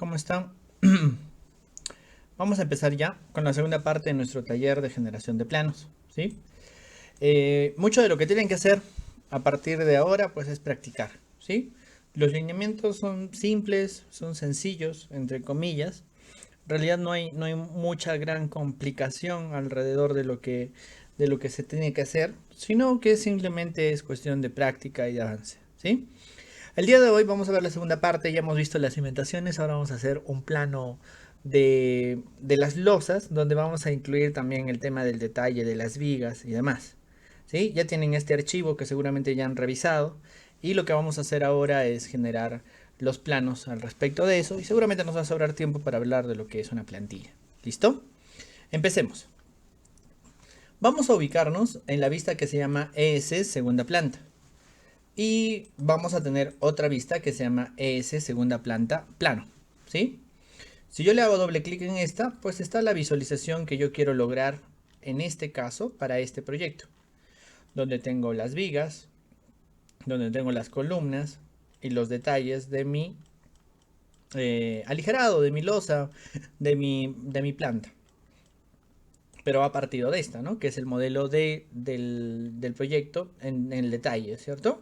¿cómo están? Vamos a empezar ya con la segunda parte de nuestro taller de generación de planos, ¿sí? Mucho de lo que tienen que hacer a partir de ahora, pues es practicar, ¿sí? Los lineamientos son simples, son sencillos, entre comillas. En realidad no hay mucha gran complicación alrededor de lo que se tiene que hacer, sino que simplemente es cuestión de práctica y de avance, ¿sí? El día de hoy vamos a ver la segunda parte, ya hemos visto las cimentaciones, ahora vamos a hacer un plano de las losas, donde vamos a incluir también el tema del detalle de las vigas y demás. ¿Sí? Ya tienen este archivo que seguramente ya han revisado y lo que vamos a hacer ahora es generar los planos al respecto de eso y seguramente nos va a sobrar tiempo para hablar de lo que es una plantilla. ¿Listo? Empecemos. Vamos a ubicarnos en la vista que se llama ES segunda planta. Y vamos a tener otra vista que se llama ES segunda planta plano, ¿sí? Si yo le hago doble clic en esta, pues está la visualización que yo quiero lograr en este caso para este proyecto, donde tengo las vigas, donde tengo las columnas y los detalles de mi aligerado, de mi losa, de mi planta. Pero a partir de esta, ¿no? Que es el modelo del proyecto en el detalle, ¿cierto?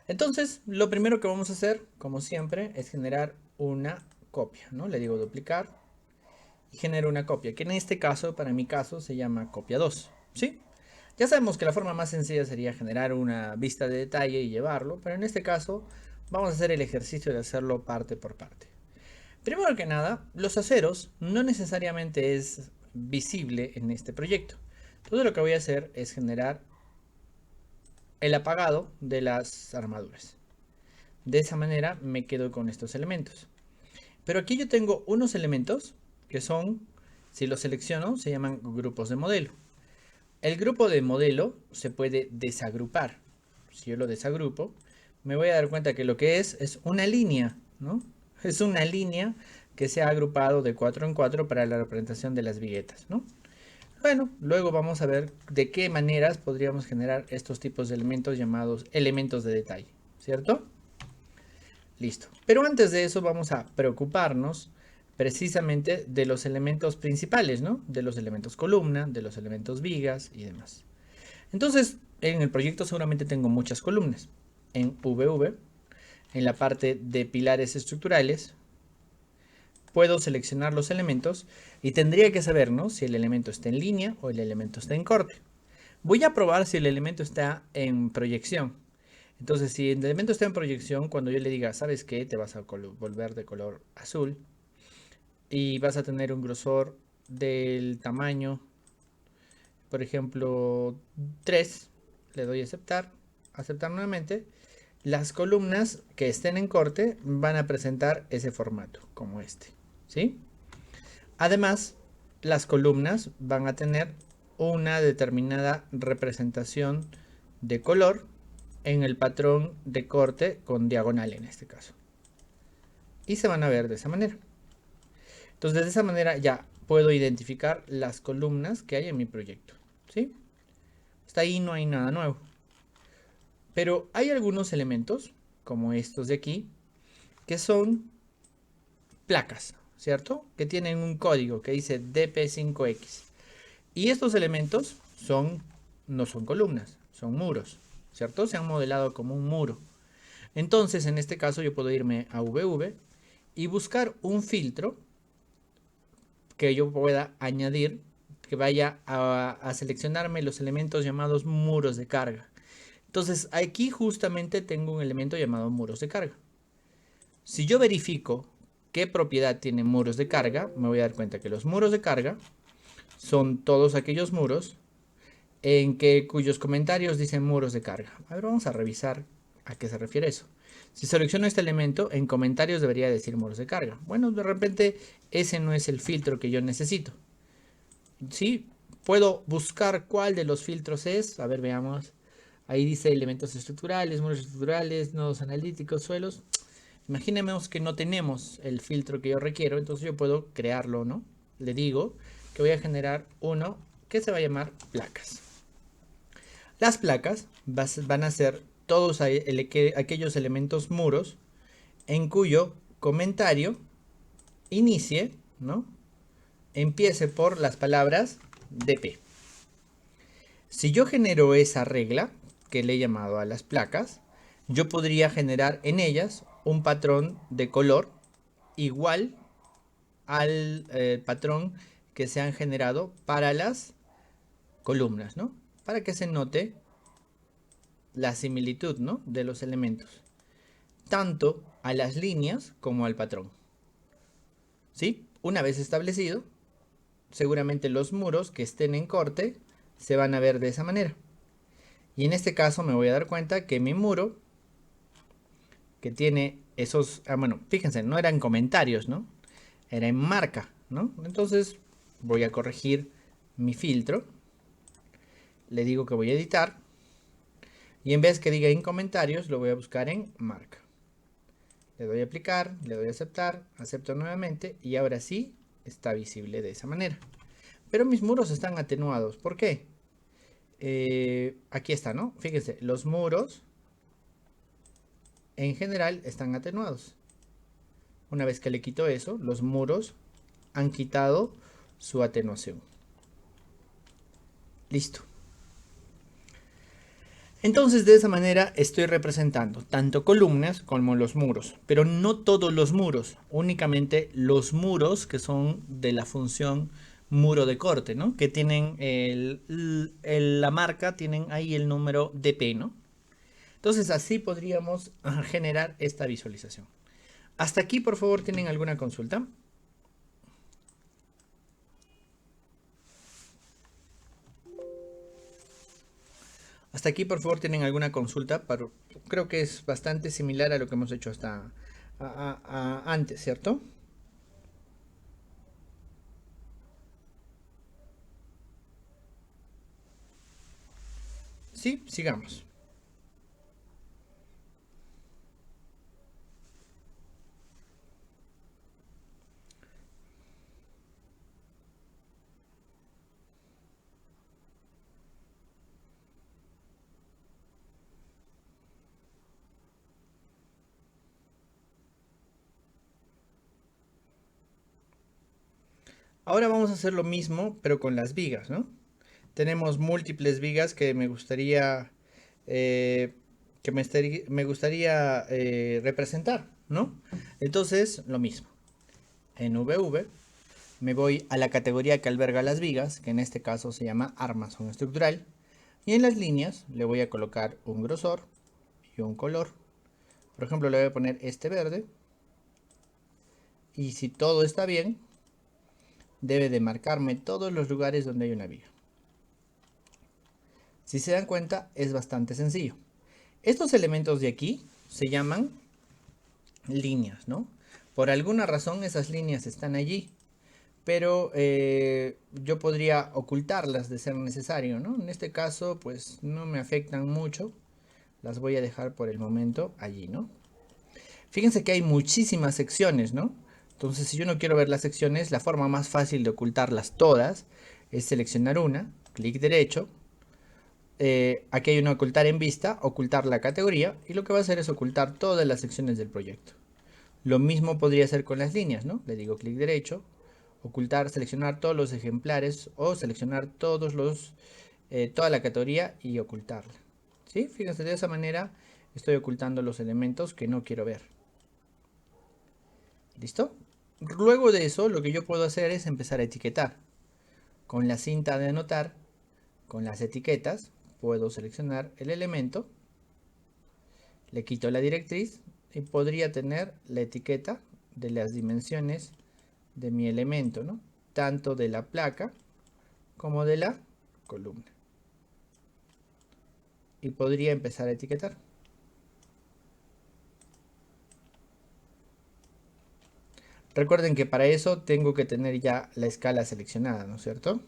Entonces, lo primero que vamos a hacer, como siempre, es generar una copia, ¿no? Le digo duplicar y genero una copia, que en este caso, para mi caso, se llama copia 2, ¿sí? Ya sabemos que la forma más sencilla sería generar una vista de detalle y llevarlo, pero en este caso vamos a hacer el ejercicio de hacerlo parte por parte. Primero que nada, los aceros no necesariamente es visible en este proyecto. Todo lo que voy a hacer es generar el apagado de las armaduras. De esa manera me quedo con estos elementos. Pero aquí yo tengo unos elementos que son, si los selecciono, se llaman grupos de modelo. El grupo de modelo se puede desagrupar. Si yo lo desagrupo, me voy a dar cuenta que lo que es una línea, ¿no? Es una línea que se ha agrupado de 4 en 4 para la representación de las viguetas, ¿no? Bueno, luego vamos a ver de qué maneras podríamos generar estos tipos de elementos llamados elementos de detalle, ¿cierto? Listo. Pero antes de eso vamos a preocuparnos precisamente de los elementos principales, ¿no? De los elementos columna, de los elementos vigas y demás. Entonces, en el proyecto seguramente tengo muchas columnas. En VV, en la parte de pilares estructurales, puedo seleccionar los elementos y tendría que saber, ¿no? Si el elemento está en línea o el elemento está en corte. Voy a probar si el elemento está en proyección. Entonces, si el elemento está en proyección, cuando yo le diga, ¿sabes qué? Te vas a volver de color azul y vas a tener un grosor del tamaño, por ejemplo, 3. Le doy a aceptar, aceptar nuevamente. Las columnas que estén en corte van a presentar ese formato, como este, ¿sí? Además, las columnas van a tener una determinada representación de color en el patrón de corte con diagonal en este caso. Y se van a ver de esa manera. Entonces, de esa manera ya puedo identificar las columnas que hay en mi proyecto, ¿sí? Hasta ahí no hay nada nuevo. Pero hay algunos elementos, como estos de aquí, que son placas, ¿cierto? Que tienen un código que dice DP5X. Y estos elementos no son columnas, son muros, ¿cierto? Se han modelado como un muro. Entonces, en este caso, yo puedo irme a VV y buscar un filtro que yo pueda añadir, que vaya a seleccionarme los elementos llamados muros de carga. Entonces, aquí justamente tengo un elemento llamado muros de carga. Si yo verifico qué propiedad tienen muros de carga, me voy a dar cuenta que los muros de carga son todos aquellos muros cuyos comentarios dicen muros de carga. A ver, vamos a revisar a qué se refiere eso. Si selecciono este elemento, en comentarios debería decir muros de carga. Bueno, de repente ese no es el filtro que yo necesito. ¿Sí? Puedo buscar cuál de los filtros es. A ver, veamos. Ahí dice elementos estructurales, muros estructurales, nodos analíticos, suelos. Imaginemos que no tenemos el filtro que yo requiero, entonces yo puedo crearlo, ¿no? Le digo que voy a generar uno que se va a llamar placas. Las placas van a ser todos aquellos elementos muros en cuyo comentario inicie, ¿no? Empiece por las palabras DP. Si yo genero esa regla, que le he llamado a las placas, yo podría generar en ellas un patrón de color igual al patrón que se han generado para las columnas, ¿no? Para que se note la similitud, ¿no? De los elementos, tanto a las líneas como al patrón. ¿Sí? Una vez establecido, seguramente los muros que estén en corte se van a ver de esa manera. Y en este caso me voy a dar cuenta que mi muro, que tiene esos, bueno, fíjense, no eran comentarios, ¿no? Era en marca, ¿no? Entonces voy a corregir mi filtro, le digo que voy a editar, y en vez que diga en comentarios, lo voy a buscar en marca. Le doy a aplicar, le doy a aceptar, acepto nuevamente, y ahora sí está visible de esa manera. Pero mis muros están atenuados. ¿Por qué? Aquí está, ¿no? Fíjense, los muros en general están atenuados. Una vez que le quito eso, los muros han quitado su atenuación. Listo. Entonces de esa manera estoy representando tanto columnas como los muros, pero no todos los muros, únicamente los muros que son de la función muro de corte, ¿no? Que tienen la marca, tienen ahí el número DP, ¿no? Entonces así podríamos generar esta visualización. Hasta aquí, por favor, ¿tienen alguna consulta? Hasta aquí, por favor, ¿tienen alguna consulta? Creo que es bastante similar a lo que hemos hecho hasta antes, ¿cierto? Sí, sigamos. Ahora vamos a hacer lo mismo, pero con las vigas, ¿no? Tenemos múltiples vigas que me gustaría, eh, me gustaría representar, ¿no? Entonces, lo mismo. En VV me voy a la categoría que alberga las vigas, que en este caso se llama armazón estructural. Y en las líneas le voy a colocar un grosor y un color. Por ejemplo, le voy a poner este verde. Y si todo está bien, debe de marcarme todos los lugares donde hay una viga. Si se dan cuenta, es bastante sencillo. Estos elementos de aquí se llaman líneas, ¿no? Por alguna razón esas líneas están allí, pero yo podría ocultarlas de ser necesario, ¿no? En este caso, pues no me afectan mucho. Las voy a dejar por el momento allí, ¿no? Fíjense que hay muchísimas secciones, ¿no? Entonces, si yo no quiero ver las secciones, la forma más fácil de ocultarlas todas es seleccionar una, clic derecho. Aquí hay una ocultar en vista, ocultar la categoría, y lo que va a hacer es ocultar todas las secciones del proyecto. Lo mismo podría hacer con las líneas, ¿no? Le digo clic derecho, ocultar, seleccionar todos los ejemplares o seleccionar toda la categoría y ocultarla. ¿Sí? Fíjense, de esa manera estoy ocultando los elementos que no quiero ver. ¿Listo? Luego de eso, lo que yo puedo hacer es empezar a etiquetar. Con la cinta de anotar, con las etiquetas, puedo seleccionar el elemento, le quito la directriz y podría tener la etiqueta de las dimensiones de mi elemento, ¿no? Tanto de la placa como de la columna. Y podría empezar a etiquetar. Recuerden que para eso tengo que tener ya la escala seleccionada, ¿no es cierto?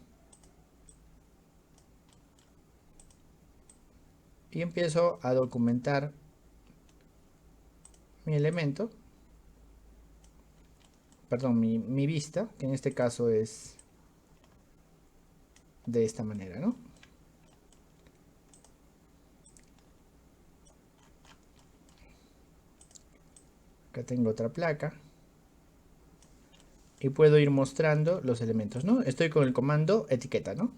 Y empiezo a documentar mi elemento, perdón, mi vista, que en este caso es de esta manera, ¿no? Acá tengo otra placa. y puedo ir mostrando los elementos, ¿no? Estoy con el comando etiqueta, ¿no?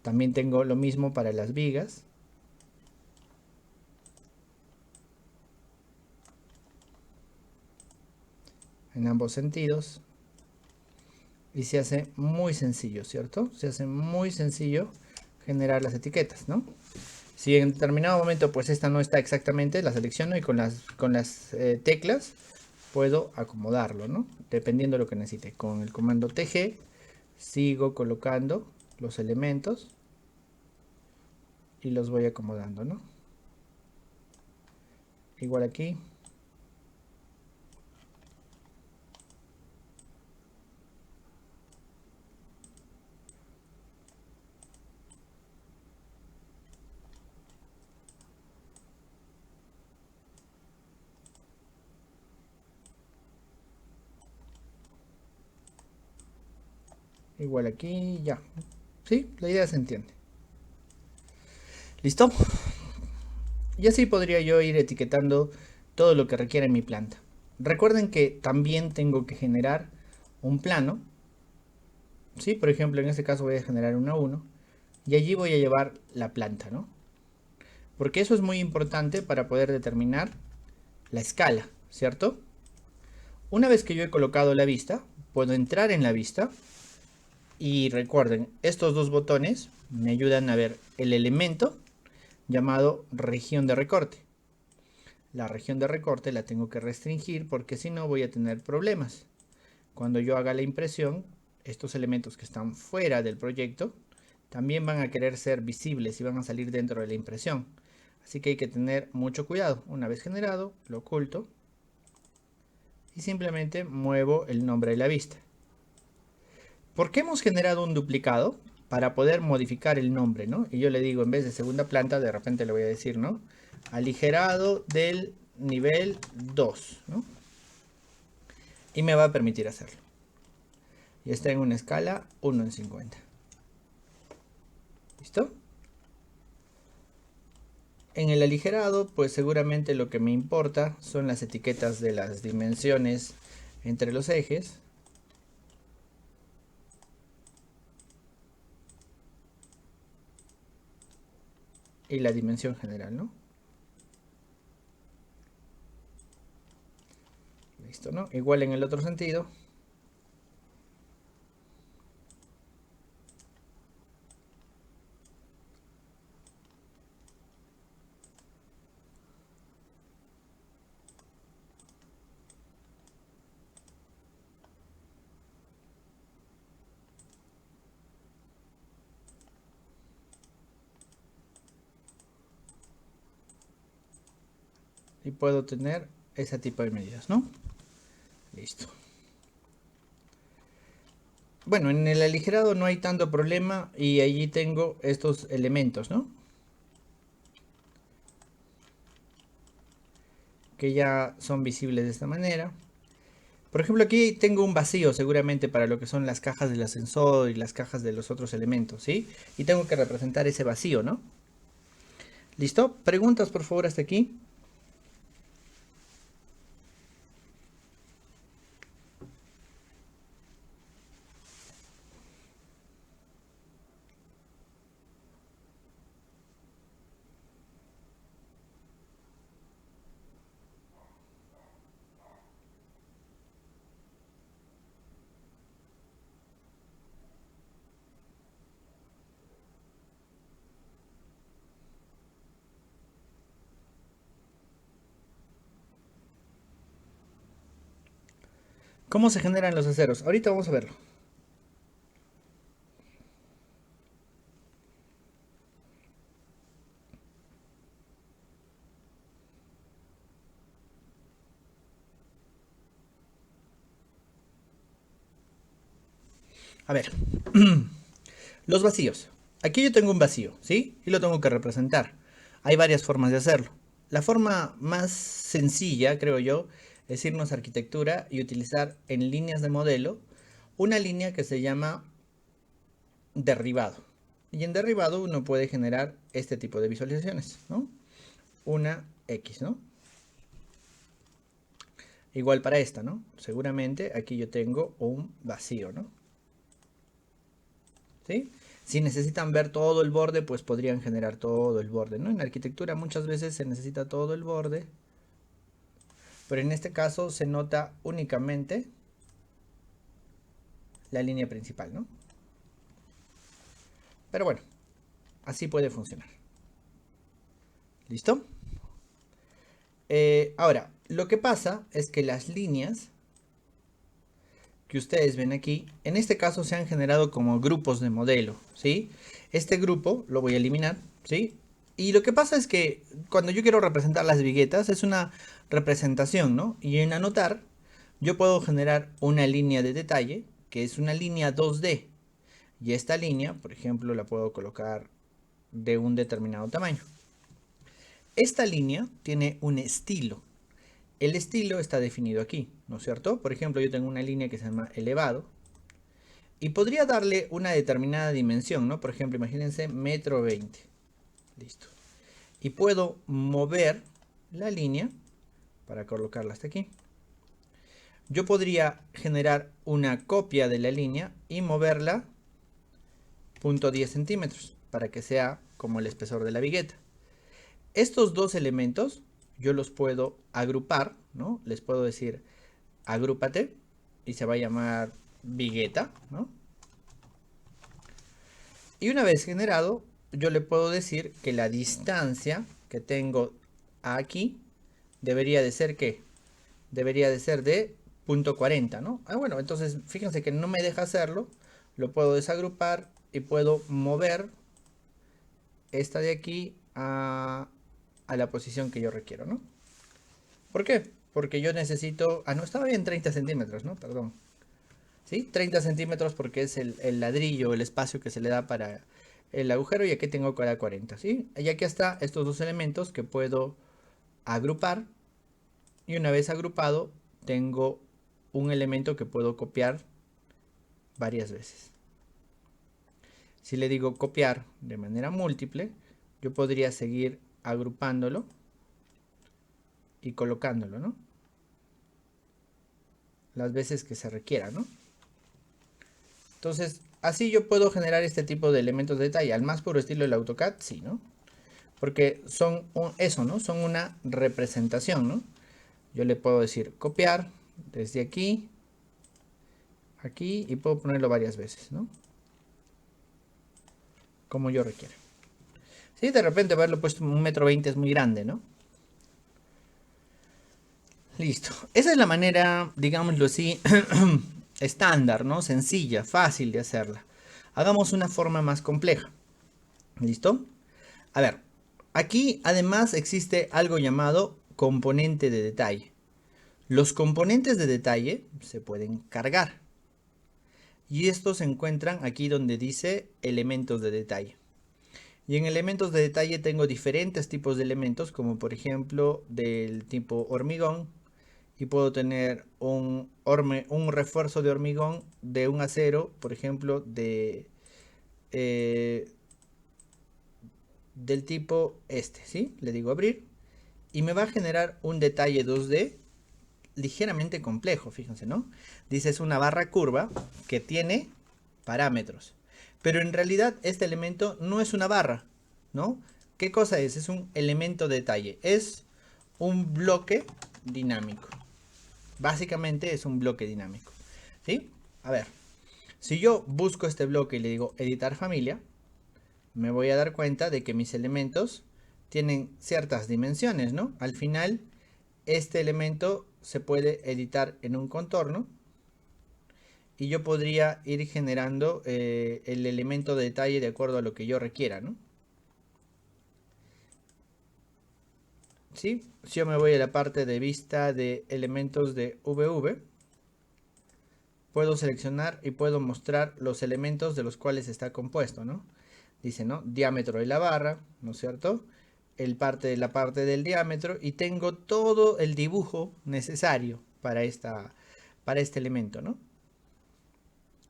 También tengo lo mismo para las vigas. En ambos sentidos. Y se hace muy sencillo, ¿cierto? Se hace muy sencillo generar las etiquetas, ¿no? Si en determinado momento pues esta no está exactamente, la selecciono y con las teclas puedo acomodarlo, ¿no? Dependiendo de lo que necesite. Con el comando TG sigo colocando los elementos y los voy acomodando, ¿no? Igual aquí. Igual aquí, ya. ¿Sí? La idea se entiende. ¿Listo? Y así podría yo ir etiquetando todo lo que requiere mi planta. Recuerden que también tengo que generar un plano. ¿Sí? Por ejemplo, en este caso voy a generar una 1 y allí voy a llevar la planta, ¿no? Porque eso es muy importante para poder determinar la escala, ¿cierto? Una vez que yo he colocado la vista, puedo entrar en la vista y recuerden, estos dos botones me ayudan a ver el elemento llamado región de recorte. La región de recorte la tengo que restringir porque si no voy a tener problemas. Cuando yo haga la impresión, estos elementos que están fuera del proyecto también van a querer ser visibles y van a salir dentro de la impresión. Así que hay que tener mucho cuidado. Una vez generado, lo oculto y simplemente muevo el nombre de la vista. ¿Por qué hemos generado un duplicado? Para poder modificar el nombre, ¿no? Y yo le digo, en vez de segunda planta, de repente le voy a decir, ¿no? Aligerado del nivel 2, ¿no? Y me va a permitir hacerlo. Y está en una escala 1 en 50. ¿Listo? En el aligerado, pues seguramente lo que me importa son las etiquetas de las dimensiones entre los ejes. Y la dimensión general, ¿no? Listo, ¿no? Igual en el otro sentido. Y puedo tener ese tipo de medidas, ¿no? Listo. Bueno, en el aligerado no hay tanto problema y allí tengo estos elementos, ¿no? Que ya son visibles de esta manera. Por ejemplo, aquí tengo un vacío seguramente para lo que son las cajas del ascensor y las cajas de los otros elementos, ¿sí? Y tengo que representar ese vacío, ¿no? ¿Listo? Preguntas, por favor, hasta aquí. ¿Cómo se generan los aceros? Ahorita vamos a verlo. A ver. Los vacíos. Aquí yo tengo un vacío, ¿sí? Y lo tengo que representar. Hay varias formas de hacerlo. La forma más sencilla, creo yo, es irnos a arquitectura y utilizar en líneas de modelo una línea que se llama derribado. Y en derribado uno puede generar este tipo de visualizaciones, ¿no? Una X, ¿no? Igual para esta, ¿no? Seguramente aquí yo tengo un vacío, ¿no? ¿Sí? Si necesitan ver todo el borde, pues podrían generar todo el borde, ¿no? En arquitectura muchas veces se necesita todo el borde, pero en este caso se nota únicamente la línea principal, ¿no? Pero bueno, así puede funcionar. ¿Listo? Ahora, lo que pasa es que las líneas que ustedes ven aquí, en este caso se han generado como grupos de modelo, ¿sí? Este grupo lo voy a eliminar, ¿sí? Y lo que pasa es que cuando yo quiero representar las viguetas es una representación, ¿no? Y en anotar yo puedo generar una línea de detalle que es una línea 2D. Y esta línea, por ejemplo, la puedo colocar de un determinado tamaño. Esta línea tiene un estilo. El estilo está definido aquí, ¿no es cierto? Por ejemplo, yo tengo una línea que se llama elevado y podría darle una determinada dimensión, ¿no? Por ejemplo, imagínense 1,20 m. Listo. Y puedo mover la línea para colocarla hasta aquí. Yo podría generar una copia de la línea y moverla 0,10 centímetros para que sea como el espesor de la vigueta. Estos dos elementos yo los puedo agrupar, ¿no? Les puedo decir agrúpate y se va a llamar vigueta, ¿no? Y una vez generado, yo le puedo decir que la distancia que tengo aquí debería de ser ¿qué? Debería de ser de 0,40, ¿no? Bueno, entonces fíjense que no me deja hacerlo, lo puedo desagrupar y puedo mover esta de aquí a la posición que yo requiero, ¿no? ¿Por qué? Porque yo necesito... no, estaba bien 30 centímetros, ¿no? Perdón. ¿Sí? 30 centímetros porque es el ladrillo, el espacio que se le da para el agujero y aquí tengo cada 40, ¿sí? Y aquí está estos dos elementos que puedo agrupar y una vez agrupado tengo un elemento que puedo copiar varias veces. Si le digo copiar de manera múltiple, yo podría seguir agrupándolo y colocándolo, ¿no? Las veces que se requiera, ¿no? Entonces, así yo puedo generar este tipo de elementos de detalle, al más puro estilo del AutoCAD, sí, ¿no? Porque son eso, ¿no? Son una representación, ¿no? Yo le puedo decir copiar desde aquí, aquí, y puedo ponerlo varias veces, ¿no? Como yo requiera. Sí, de repente haberlo puesto 1,20 m es muy grande, ¿no? Listo. Esa es la manera, digámoslo así, estándar, ¿no? Sencilla, fácil de hacerla. Hagamos una forma más compleja. ¿Listo? A ver, aquí además existe algo llamado componente de detalle. Los componentes de detalle se pueden cargar. Y estos se encuentran aquí donde dice elementos de detalle. Y en elementos de detalle tengo diferentes tipos de elementos, como por ejemplo del tipo hormigón. Y puedo tener un refuerzo de hormigón de un acero, por ejemplo, eh, del tipo este, ¿sí? Le digo abrir y me va a generar un detalle 2D ligeramente complejo, fíjense, ¿no? Dice es una barra curva que tiene parámetros. Pero en realidad este elemento no es una barra, ¿no? ¿Qué cosa es? Es un elemento de detalle. Es un bloque dinámico. Básicamente es un bloque dinámico. ¿Sí? A ver, si yo busco este bloque y le digo editar familia, me voy a dar cuenta de que mis elementos tienen ciertas dimensiones, ¿no? Al final, este elemento se puede editar en un contorno y yo podría ir generando el elemento de detalle de acuerdo a lo que yo requiera, ¿no? ¿Sí? Si yo me voy a la parte de vista de elementos de VV, puedo seleccionar y puedo mostrar los elementos de los cuales está compuesto, ¿no? Dice, ¿no? Diámetro de la barra, ¿no es cierto? La parte del diámetro y tengo todo el dibujo necesario para este elemento, ¿no?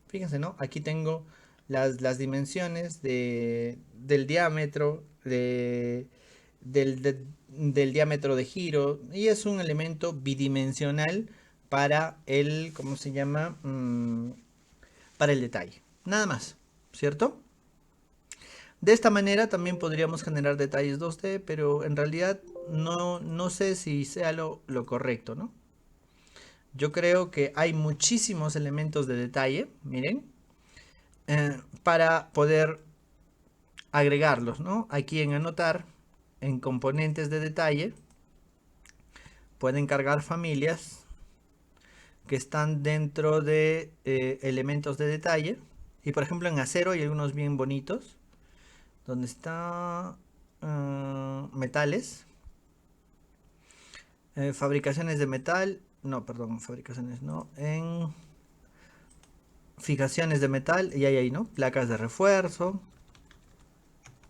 Fíjense, ¿no? Aquí tengo las dimensiones del diámetro, del diámetro de giro y es un elemento bidimensional para el, ¿cómo se llama? Para el detalle. Nada más, ¿cierto? De esta manera también podríamos generar detalles 2D, pero en realidad no sé si sea lo correcto, ¿no? Yo creo que hay muchísimos elementos de detalle, miren, para poder agregarlos, ¿no? Aquí en anotar, en componentes de detalle, pueden cargar familias que están dentro de elementos de detalle. Y por ejemplo en acero hay algunos bien bonitos. Donde está metales. Fabricaciones de metal. No, perdón, fabricaciones no. En fijaciones de metal. Y hay ahí, ¿no? Placas de refuerzo.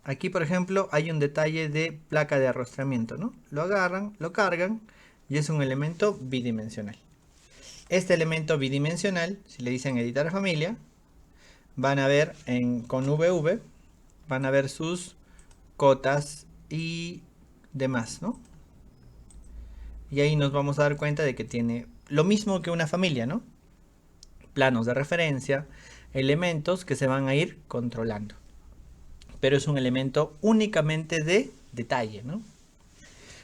Aquí, por ejemplo, hay un detalle de placa de arrastramiento, ¿no? Lo agarran, lo cargan y es un elemento bidimensional. Este elemento bidimensional, si le dicen editar familia, van a ver con VV, van a ver sus cotas y demás, ¿no? Y ahí nos vamos a dar cuenta de que tiene lo mismo que una familia, ¿no? Planos de referencia, elementos que se van a ir controlando. Pero es un elemento únicamente de detalle, ¿no?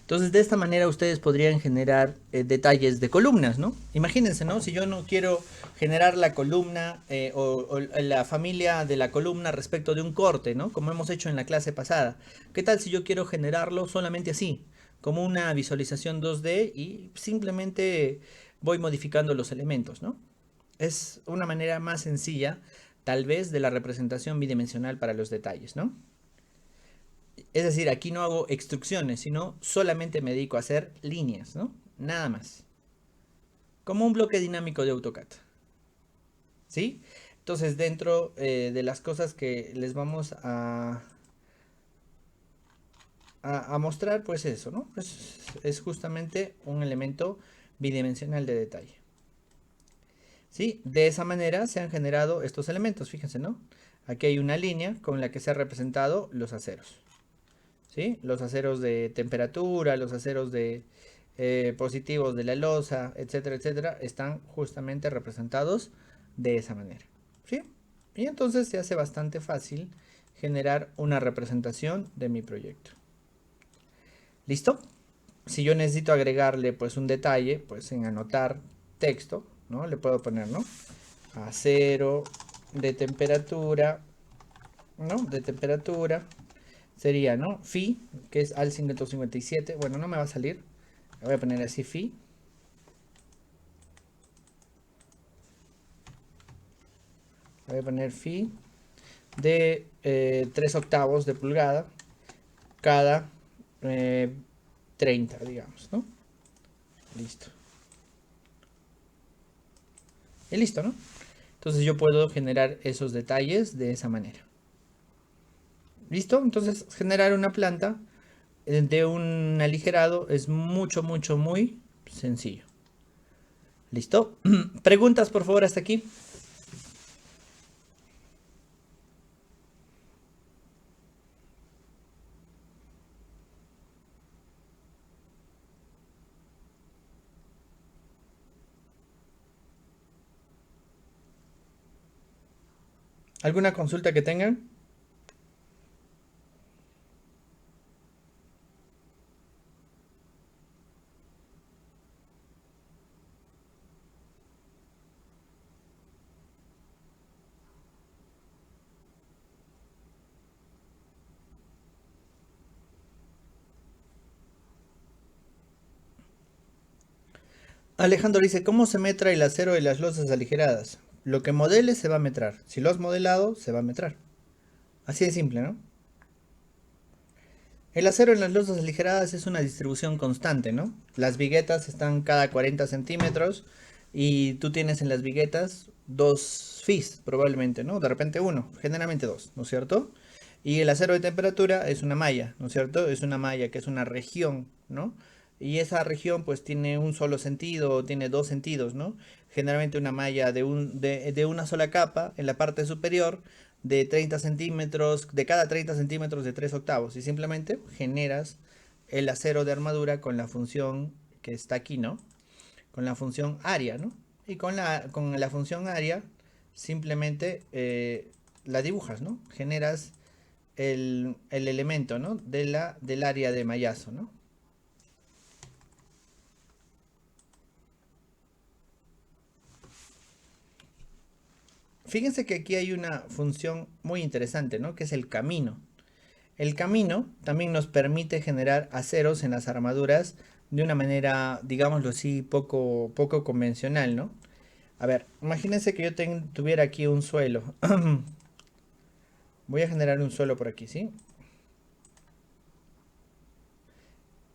Entonces, de esta manera ustedes podrían generar detalles de columnas, ¿no? Imagínense, ¿no? Si yo no quiero generar la columna o la familia de la columna respecto de un corte, ¿no? Como hemos hecho en la clase pasada. ¿Qué tal si yo quiero generarlo solamente así? Como una visualización 2D y simplemente voy modificando los elementos, ¿no? Es una manera más sencilla, tal vez, de la representación bidimensional para los detalles, ¿no? Es decir, aquí no hago extrusiones, sino solamente me dedico a hacer líneas, ¿no? Nada más. Como un bloque dinámico de AutoCAD. ¿Sí? Entonces, dentro de las cosas que les vamos a mostrar, pues eso, ¿no? Es justamente un elemento bidimensional de detalle. ¿Sí? De esa manera se han generado estos elementos, fíjense, ¿no? Aquí hay una línea con la que se han representado los aceros. ¿Sí? Los aceros de temperatura, los aceros de positivos de la losa, etcétera, etcétera, están justamente representados de esa manera. ¿Sí? Y entonces se hace bastante fácil generar una representación de mi proyecto. ¿Listo? Si yo necesito agregarle pues un detalle, pues en anotar texto, ¿no? Le puedo poner, ¿no? Acero de temperatura, ¿no? De temperatura. Sería, ¿no? Phi, que es al 557. Bueno, no me va a salir. Le voy a poner así Phi. Le voy a poner Phi de 3 octavos de pulgada cada 30, digamos, ¿no? Listo. Y listo, ¿no? Entonces yo puedo generar esos detalles de esa manera. ¿Listo? Entonces generar una planta de un aligerado es muy sencillo. ¿Listo? ¿Preguntas por favor hasta aquí? ¿Alguna consulta que tengan? Alejandro dice, ¿cómo se metra el acero y las losas aligeradas? Lo que modeles se va a metrar. Si lo has modelado, se va a metrar. Así de simple, ¿no? El acero en las losas aligeradas es una distribución constante, ¿no? Las viguetas están cada 40 centímetros y tú tienes en las viguetas 2 Fis, probablemente, ¿no? De repente uno, generalmente dos, ¿no es cierto? Y el acero de temperatura es una malla, ¿no es cierto? Es una malla que es una región, ¿no? Y esa región pues tiene un solo sentido, o tiene dos sentidos, ¿no? Generalmente una malla de una sola capa en la parte superior de 30 centímetros, de cada 30 centímetros de 3 octavos. Y simplemente generas el acero de armadura con la función que está aquí, ¿no? Con la función área, ¿no? Y con la función área simplemente la dibujas, ¿no? Generas el elemento, ¿no? Del área de mallazo, ¿no? Fíjense que aquí hay una función muy interesante, ¿no? Que es el camino. El camino también nos permite generar aceros en las armaduras de una manera, digámoslo así, poco convencional, ¿no? A ver, imagínense que yo tuviera aquí un suelo. Voy a generar un suelo por aquí, ¿sí?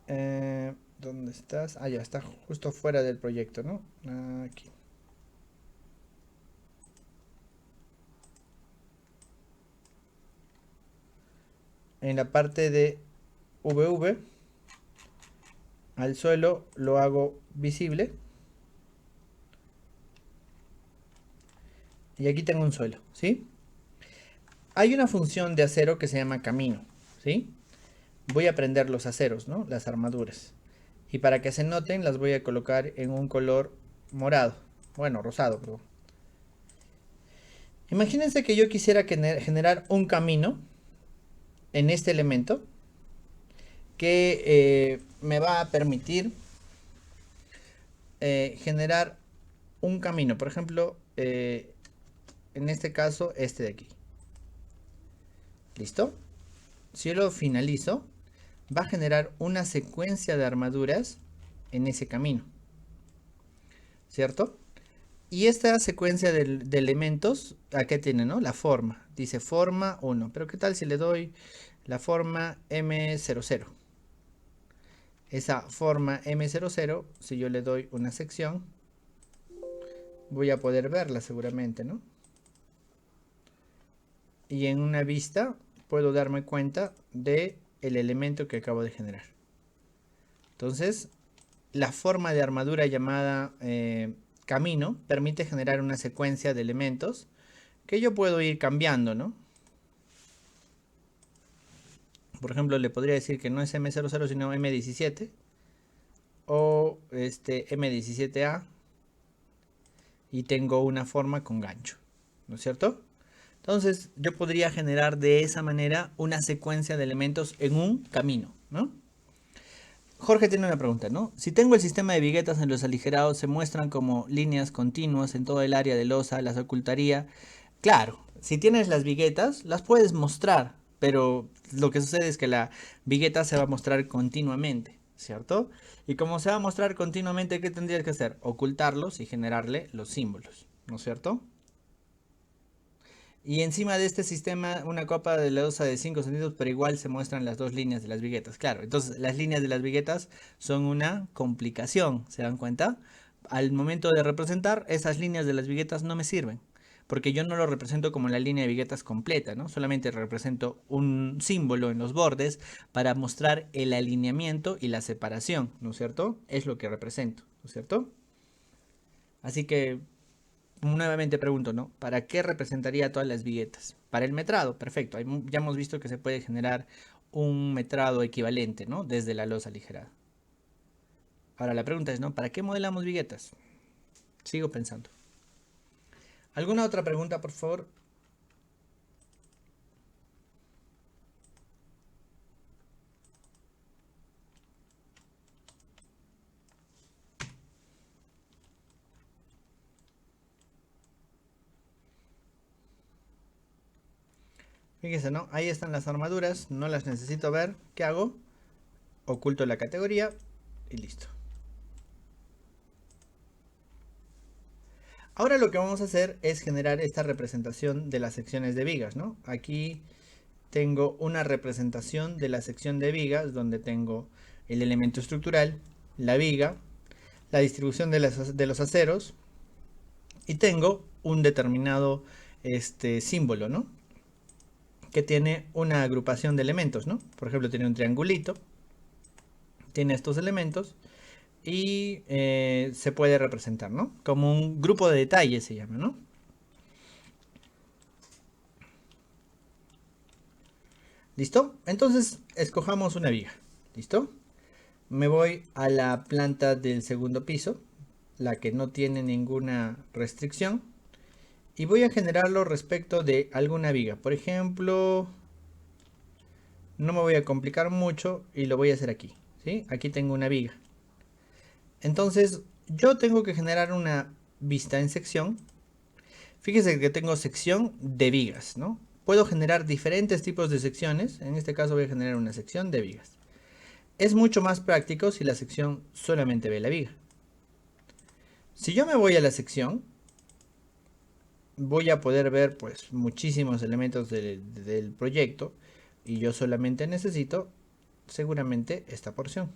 ¿Dónde estás? Ah, ya está justo fuera del proyecto, ¿no? Aquí. En la parte de VV, al suelo lo hago visible. Y aquí tengo un suelo, ¿sí? Hay una función de acero que se llama camino, ¿sí? Voy a prender los aceros, ¿no? Las armaduras. Y para que se noten, las voy a colocar en un color morado. Bueno, rosado, perdón. Imagínense que yo quisiera generar un camino en este elemento que me va a permitir generar un camino. Por ejemplo, en este caso, este de aquí. ¿Listo? Si yo lo finalizo, va a generar una secuencia de armaduras en ese camino. ¿Cierto? Y esta secuencia de elementos, ¿a qué tiene, no? La forma. Dice forma 1. Pero ¿qué tal si le doy la forma M00? Esa forma M00, si yo le doy una sección, voy a poder verla seguramente, ¿no? Y en una vista puedo darme cuenta de el elemento que acabo de generar. Entonces, la forma de armadura llamada camino permite generar una secuencia de elementos que yo puedo ir cambiando, ¿no? Por ejemplo, le podría decir que no es M00 sino M17 o M17A y tengo una forma con gancho, ¿no es cierto? Entonces yo podría generar de esa manera una secuencia de elementos en un camino, ¿no? Jorge tiene una pregunta, ¿no? Si tengo el sistema de viguetas en los aligerados, se muestran como líneas continuas en todo el área de losa, las ocultaría. Claro, si tienes las viguetas, las puedes mostrar, pero lo que sucede es que la vigueta se va a mostrar continuamente, ¿cierto? Y como se va a mostrar continuamente, ¿qué tendrías que hacer? Ocultarlos y generarle los símbolos, ¿no es cierto? Y encima de este sistema, una capa de losa de 5 centímetros, pero igual se muestran las dos líneas de las viguetas. Claro, entonces las líneas de las viguetas son una complicación, ¿se dan cuenta? Al momento de representar, esas líneas de las viguetas no me sirven, porque yo no lo represento como la línea de viguetas completa, ¿no? Solamente represento un símbolo en los bordes para mostrar el alineamiento y la separación, ¿no es cierto? Es lo que represento, ¿no es cierto? Así que nuevamente pregunto, ¿no? ¿Para qué representaría todas las viguetas? Para el metrado, perfecto. Ya hemos visto que se puede generar un metrado equivalente, ¿no? Desde la losa aligerada. Ahora la pregunta es, ¿no? ¿Para qué modelamos viguetas? Sigo pensando. ¿Alguna otra pregunta, por favor? Fíjense, ¿no? Ahí están las armaduras, no las necesito ver. ¿Qué hago? Oculto la categoría y listo. Ahora lo que vamos a hacer es generar esta representación de las secciones de vigas, ¿no? Aquí tengo una representación de la sección de vigas donde tengo el elemento estructural, la viga, la distribución de los aceros y tengo un determinado símbolo, ¿no? Que tiene una agrupación de elementos, ¿no? Por ejemplo, tiene un triangulito, tiene estos elementos y se puede representar, ¿no? Como un grupo de detalles se llama, ¿no? ¿Listo? Entonces, escojamos una viga. ¿Listo? me voy a la planta del segundo piso, la que no tiene ninguna restricción, y voy a generarlo respecto de alguna viga. Por ejemplo, no me voy a complicar mucho y lo voy a hacer aquí, ¿sí? Aquí tengo una viga. Entonces, yo tengo que generar una vista en sección. Fíjese que tengo sección de vigas, ¿no? Puedo generar diferentes tipos de secciones. En este caso voy a generar una sección de vigas. Es mucho más práctico si la sección solamente ve la viga. Si yo me voy a la sección, voy a poder ver pues muchísimos elementos del proyecto y yo solamente necesito seguramente esta porción.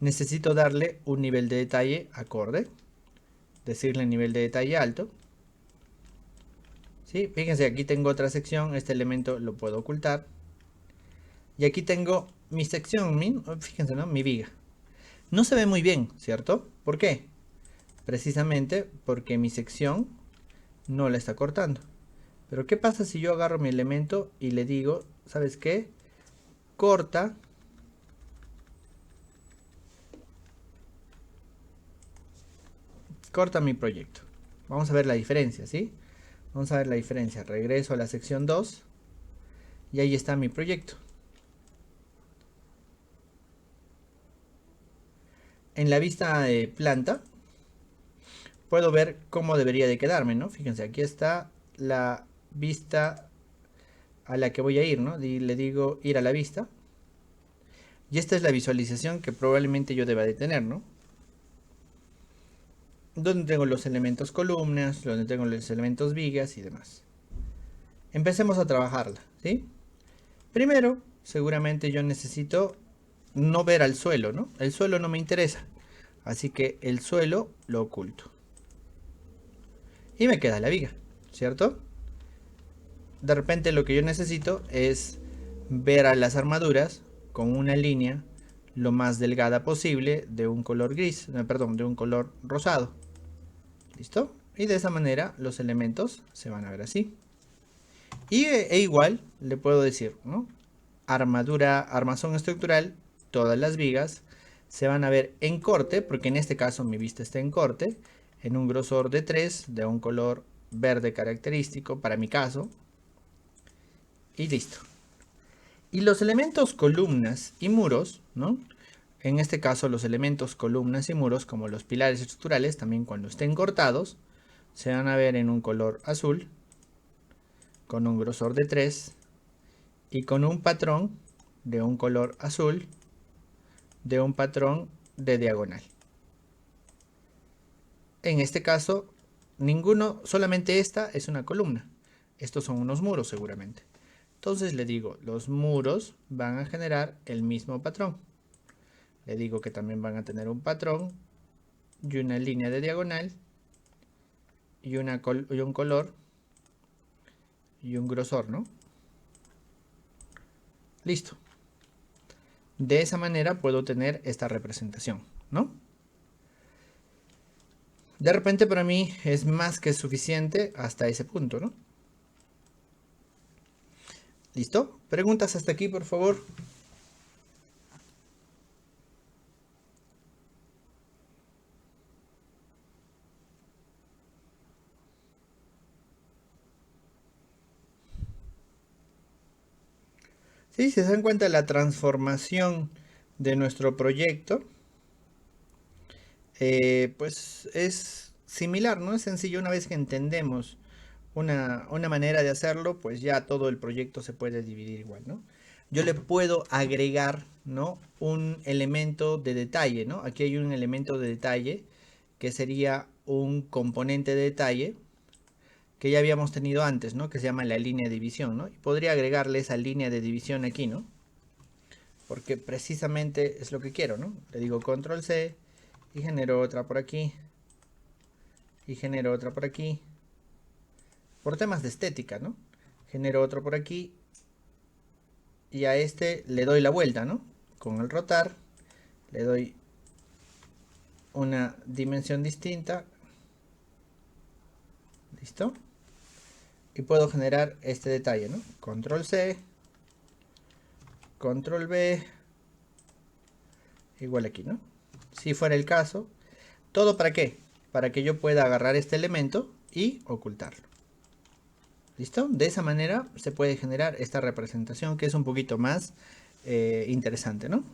Necesito darle un nivel de detalle acorde, decirle nivel de detalle alto. ¿Sí? Fíjense, aquí tengo otra sección, este elemento lo puedo ocultar. Y aquí tengo mi sección, fíjense, ¿no? Mi viga. No se ve muy bien, ¿cierto? ¿Por qué? Precisamente porque mi sección no la está cortando. Pero ¿qué pasa si yo agarro mi elemento y le digo, ¿sabes qué? Corta mi proyecto. Vamos a ver la diferencia, ¿sí? Vamos a ver la diferencia. Regreso a la sección 2 y ahí está mi proyecto. En la vista de planta puedo ver cómo debería de quedarme, ¿no? Fíjense, aquí está la vista a la que voy a ir, ¿no? Y le digo ir a la vista. Y esta es la visualización que probablemente yo deba de tener, ¿no? Donde tengo los elementos columnas, donde tengo los elementos vigas y demás. Empecemos a trabajarla, ¿sí? Primero, seguramente yo necesito no ver al suelo, ¿no? El suelo no me interesa. Así que el suelo lo oculto. Y me queda la viga, ¿cierto? De repente lo que yo necesito es ver a las armaduras con una línea lo más delgada posible de un color gris, perdón, de un color rosado. ¿Listo? Y de esa manera los elementos se van a ver así. E igual le puedo decir, ¿no? Armadura, armazón estructural, todas las vigas se van a ver en corte, porque en este caso mi vista está en corte, en un grosor de 3, de un color verde característico para mi caso. Y listo. Y los elementos columnas y muros, ¿no? En este caso los elementos columnas y muros, como los pilares estructurales, también cuando estén cortados, se van a ver en un color azul, con un grosor de 3 y con un patrón de un color azul, de un patrón de diagonal. En este caso, ninguno, solamente esta es una columna. Estos son unos muros seguramente. Entonces le digo, los muros van a generar el mismo patrón. Le digo que también van a tener un patrón y una línea de diagonal y un color y un grosor, ¿no? Listo. De esa manera puedo tener esta representación, ¿no? De repente para mí es más que suficiente hasta ese punto, ¿no? ¿Listo? Preguntas hasta aquí, por favor. Sí, si se dan cuenta la transformación de nuestro proyecto, pues es similar, ¿no? Es sencillo, una vez que entendemos una manera de hacerlo, pues ya todo el proyecto se puede dividir igual, ¿no? Yo le puedo agregar, ¿no? Un elemento de detalle, ¿no? Aquí hay un elemento de detalle que sería un componente de detalle que ya habíamos tenido antes, ¿no? Que se llama la línea de división, ¿no? Y podría agregarle esa línea de división aquí, ¿no? Porque precisamente es lo que quiero, ¿no? Le digo control C y genero otra por aquí y genero otra por aquí. Por temas de estética, ¿no? Genero otro por aquí y a este le doy la vuelta, ¿no? Con el rotar le doy una dimensión distinta. ¿Listo? Y puedo generar este detalle, ¿no? Control C, control B, igual aquí, ¿no? Si fuera el caso, ¿todo para qué? Para que yo pueda agarrar este elemento y ocultarlo. ¿Listo? De esa manera se puede generar esta representación que es un poquito más interesante, ¿no?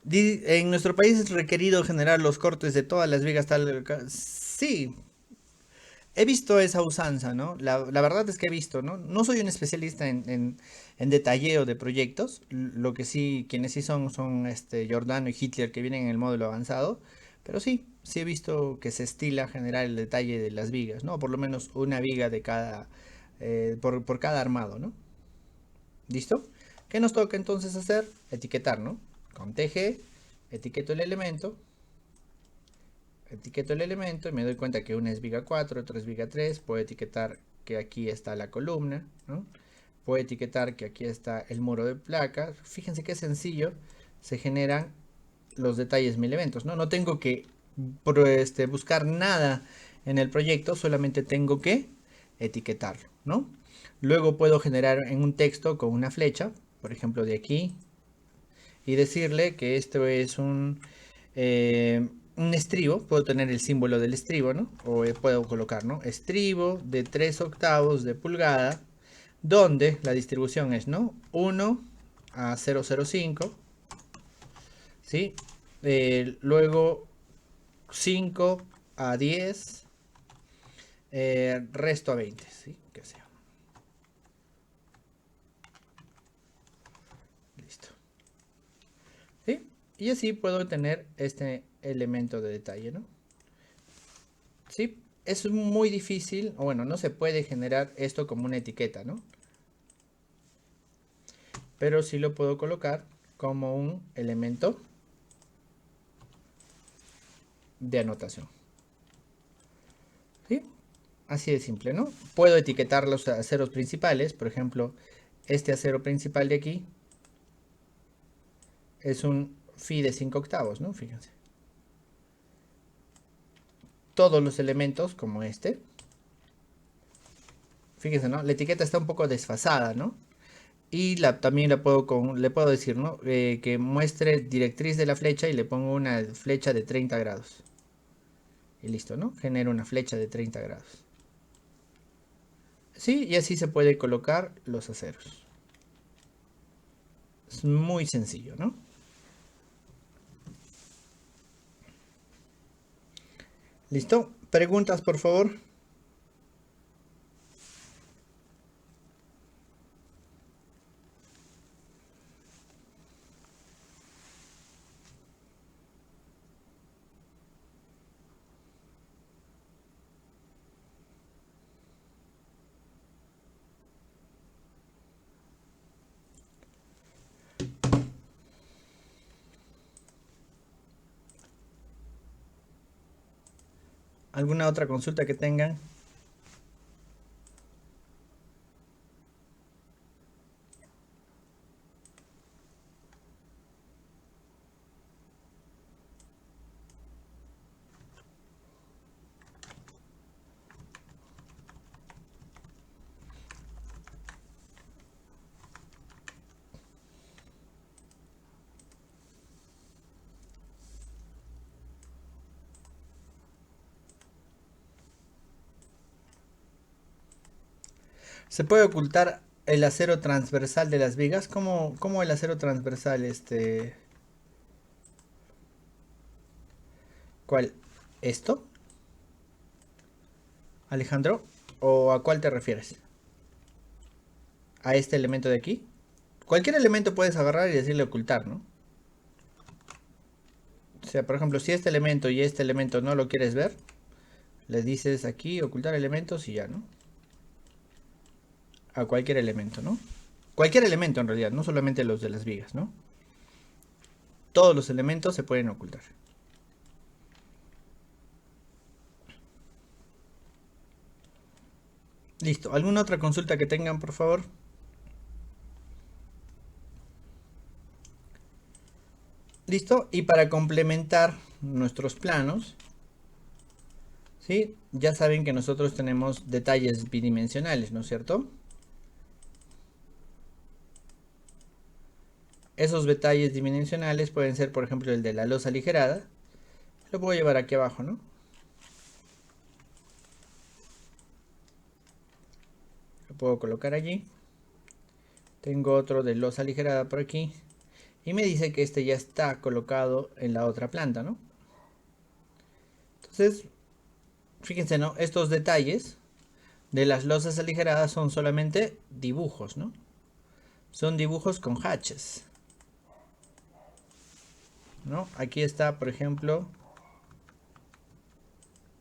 En nuestro país es requerido generar los cortes de todas las vigas tal... Sí, he visto esa usanza, ¿no? La verdad es que he visto, ¿no? No soy un especialista en detalleo de proyectos. Lo que sí, quienes sí son Giordano y Hitler que vienen en el módulo avanzado. Pero sí, sí he visto que se estila generar el detalle de las vigas, ¿no? Por lo menos una viga de cada, por cada armado, ¿no? ¿Listo? ¿Qué nos toca entonces hacer? Etiquetar, ¿no? Con TG, etiqueto el elemento y me doy cuenta que una es viga 4, otra es viga 3. Puedo etiquetar que aquí está la columna, ¿no? Puedo etiquetar que aquí está el muro de placas. Fíjense qué sencillo se generan los detalles miliventos, ¿no? No tengo que buscar nada en el proyecto, solamente tengo que etiquetarlo, ¿no? Luego puedo generar en un texto con una flecha, por ejemplo de aquí, y decirle que esto es un estribo. Puedo tener el símbolo del estribo, ¿no? O puedo colocar, ¿no? Estribo de 3/8 de pulgada, donde la distribución es, ¿no? 1:0,05, ¿sí? Luego 5:10, resto a 20, ¿sí? Que sea. Listo. ¿Sí? Y así puedo tener este elemento de detalle, ¿no? ¿Sí? Es muy difícil, o bueno, no se puede generar esto como una etiqueta, ¿no? Pero sí lo puedo colocar como un elemento de anotación. ¿Sí? Así de simple, ¿no? Puedo etiquetar los aceros principales, por ejemplo, este acero principal de aquí es un Fi de 5/8, ¿no? Fíjense. Todos los elementos como este. Fíjense, ¿no? La etiqueta está un poco desfasada, ¿no? Y también le puedo decir, ¿no? Que muestre directriz de la flecha y le pongo una flecha de 30 grados. Y listo, ¿no? Genero una flecha de 30 grados. Sí, y así se puede colocar los aceros. Es muy sencillo, ¿no? ¿Listo? Preguntas, por favor. ¿Alguna otra consulta que tengan? ¿Se puede ocultar el acero transversal de las vigas? ¿Cómo el acero transversal, ¿Cuál? ¿Esto, Alejandro? ¿O a cuál te refieres? ¿A este elemento de aquí? Cualquier elemento puedes agarrar y decirle ocultar, ¿no? O sea, por ejemplo, si este elemento y este elemento no lo quieres ver, le dices aquí ocultar elementos y ya, ¿no? A cualquier elemento, ¿no? Cualquier elemento en realidad, no solamente los de las vigas, ¿no? Todos los elementos se pueden ocultar. Listo. ¿Alguna otra consulta que tengan, por favor? Listo. Y para complementar nuestros planos, ¿sí? Ya saben que nosotros tenemos detalles bidimensionales, ¿no es cierto? Esos detalles dimensionales pueden ser, por ejemplo, el de la losa aligerada. Lo puedo llevar aquí abajo, ¿no? Lo puedo colocar allí. Tengo otro de losa aligerada por aquí. Y me dice que este ya está colocado en la otra planta, ¿no? Entonces, fíjense, ¿no? Estos detalles de las losas aligeradas son solamente dibujos, ¿no? Son dibujos con hatches, ¿no? Aquí está, por ejemplo,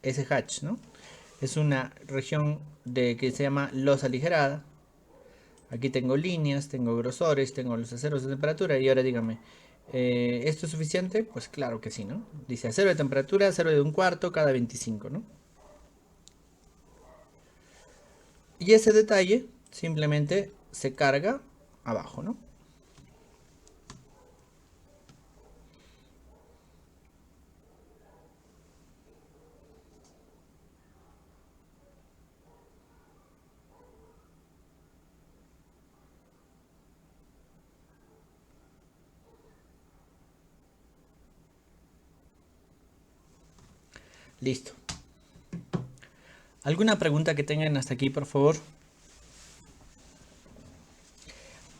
ese hatch, ¿no? Es una región que se llama losa aligerada. Aquí tengo líneas, tengo grosores, tengo los aceros de temperatura. Y ahora dígame, ¿esto es suficiente? Pues claro que sí, ¿no? Dice acero de temperatura, acero de un cuarto cada 25, ¿no? Y ese detalle simplemente se carga abajo, ¿no? Listo. ¿Alguna pregunta que tengan hasta aquí, por favor?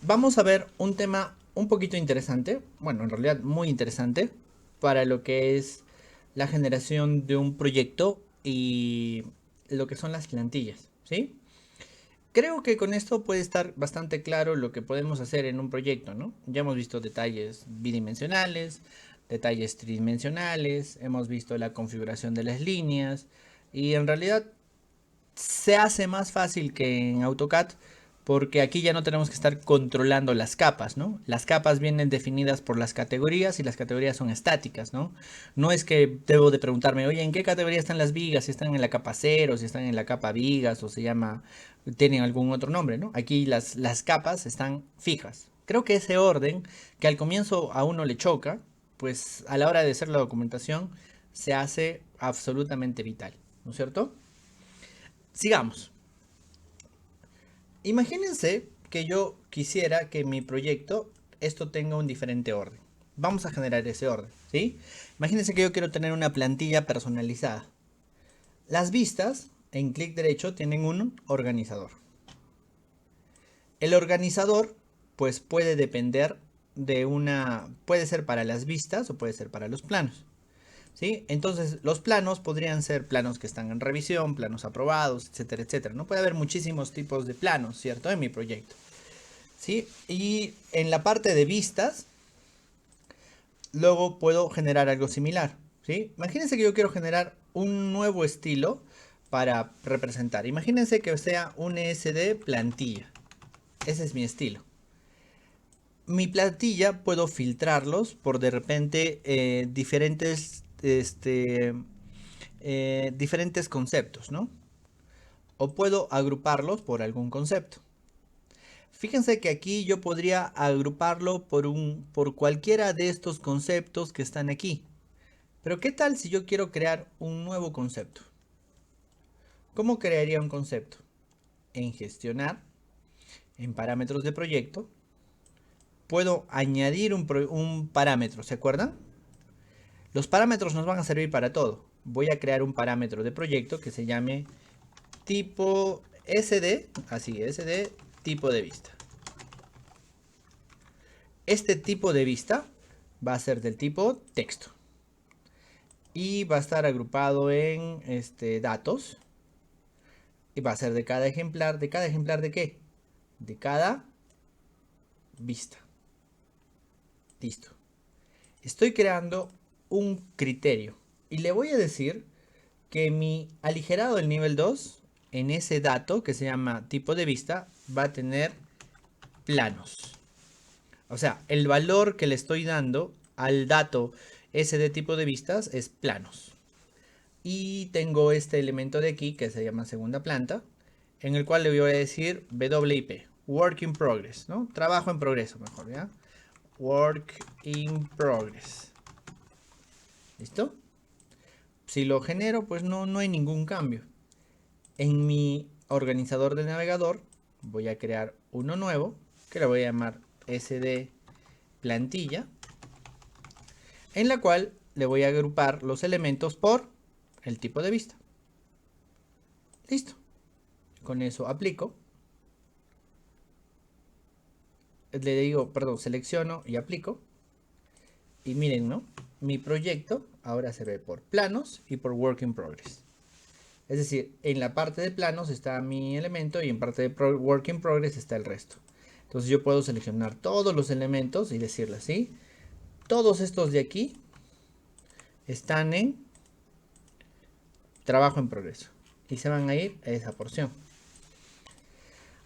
Vamos a ver un tema un poquito interesante, bueno, en realidad muy interesante, para lo que es la generación de un proyecto y lo que son las plantillas, ¿sí? Creo que con esto puede estar bastante claro lo que podemos hacer en un proyecto, ¿no? Ya hemos visto detalles bidimensionales, detalles tridimensionales, hemos visto la configuración de las líneas y en realidad se hace más fácil que en AutoCAD porque aquí ya no tenemos que estar controlando las capas, ¿no? Las capas vienen definidas por las categorías y las categorías son estáticas, ¿no? No es que debo de preguntarme, oye, ¿en qué categoría están las vigas? Si están en la capa cero, si están en la capa vigas o se llama, tienen algún otro nombre, ¿no? Aquí las capas están fijas. Creo que ese orden, que al comienzo a uno le choca, pues a la hora de hacer la documentación se hace absolutamente vital, ¿no es cierto? Sigamos. Imagínense que yo quisiera que mi proyecto esto tenga un diferente orden. Vamos a generar ese orden, ¿sí? Imagínense que yo quiero tener una plantilla personalizada. Las vistas en clic derecho tienen un organizador. El organizador pues puede depender de puede ser para las vistas o puede ser para los planos. ¿Sí? Entonces, los planos podrían ser planos que están en revisión, planos aprobados, etcétera, etcétera. No puede haber muchísimos tipos de planos, ¿cierto? En mi proyecto. ¿Sí? Y en la parte de vistas, luego puedo generar algo similar. ¿Sí? Imagínense que yo quiero generar un nuevo estilo para representar. Imagínense que sea un ESD plantilla. Ese es mi estilo. Mi plantilla puedo filtrarlos por de repente diferentes diferentes conceptos, ¿no? O puedo agruparlos por algún concepto. Fíjense que aquí yo podría agruparlo por cualquiera de estos conceptos que están aquí. Pero ¿qué tal si yo quiero crear un nuevo concepto? ¿Cómo crearía un concepto? En gestionar, en parámetros de proyecto, puedo añadir un parámetro, ¿se acuerdan? Los parámetros nos van a servir para todo. Voy a crear un parámetro de proyecto que se llame tipo SD, así, SD, tipo de vista. Este tipo de vista va a ser del tipo texto. Y va a estar agrupado en datos. Y va a ser de cada ejemplar. ¿De cada ejemplar de qué? De cada vista. Listo. Estoy creando un criterio. Y le voy a decir que mi aligerado del nivel 2 en ese dato que se llama tipo de vista va a tener planos. O sea, el valor que le estoy dando al dato ese de tipo de vistas es planos. Y tengo este elemento de aquí que se llama segunda planta, en el cual le voy a decir WIP, Work in Progress, ¿no? Trabajo en progreso, mejor, ¿ya? Work in Progress. ¿Listo? Si lo genero, pues no hay ningún cambio. En mi organizador de navegador voy a crear uno nuevo que le voy a llamar SD plantilla, en la cual le voy a agrupar los elementos por el tipo de vista. Listo. Con eso aplico. Le digo, perdón, selecciono y aplico. Y miren, ¿no? Mi proyecto ahora se ve por planos y por work in progress. Es decir, en la parte de planos está mi elemento y en parte de work in progress está el resto. Entonces yo puedo seleccionar todos los elementos y decirle así. Todos estos de aquí están en trabajo en progreso. Y se van a ir a esa porción.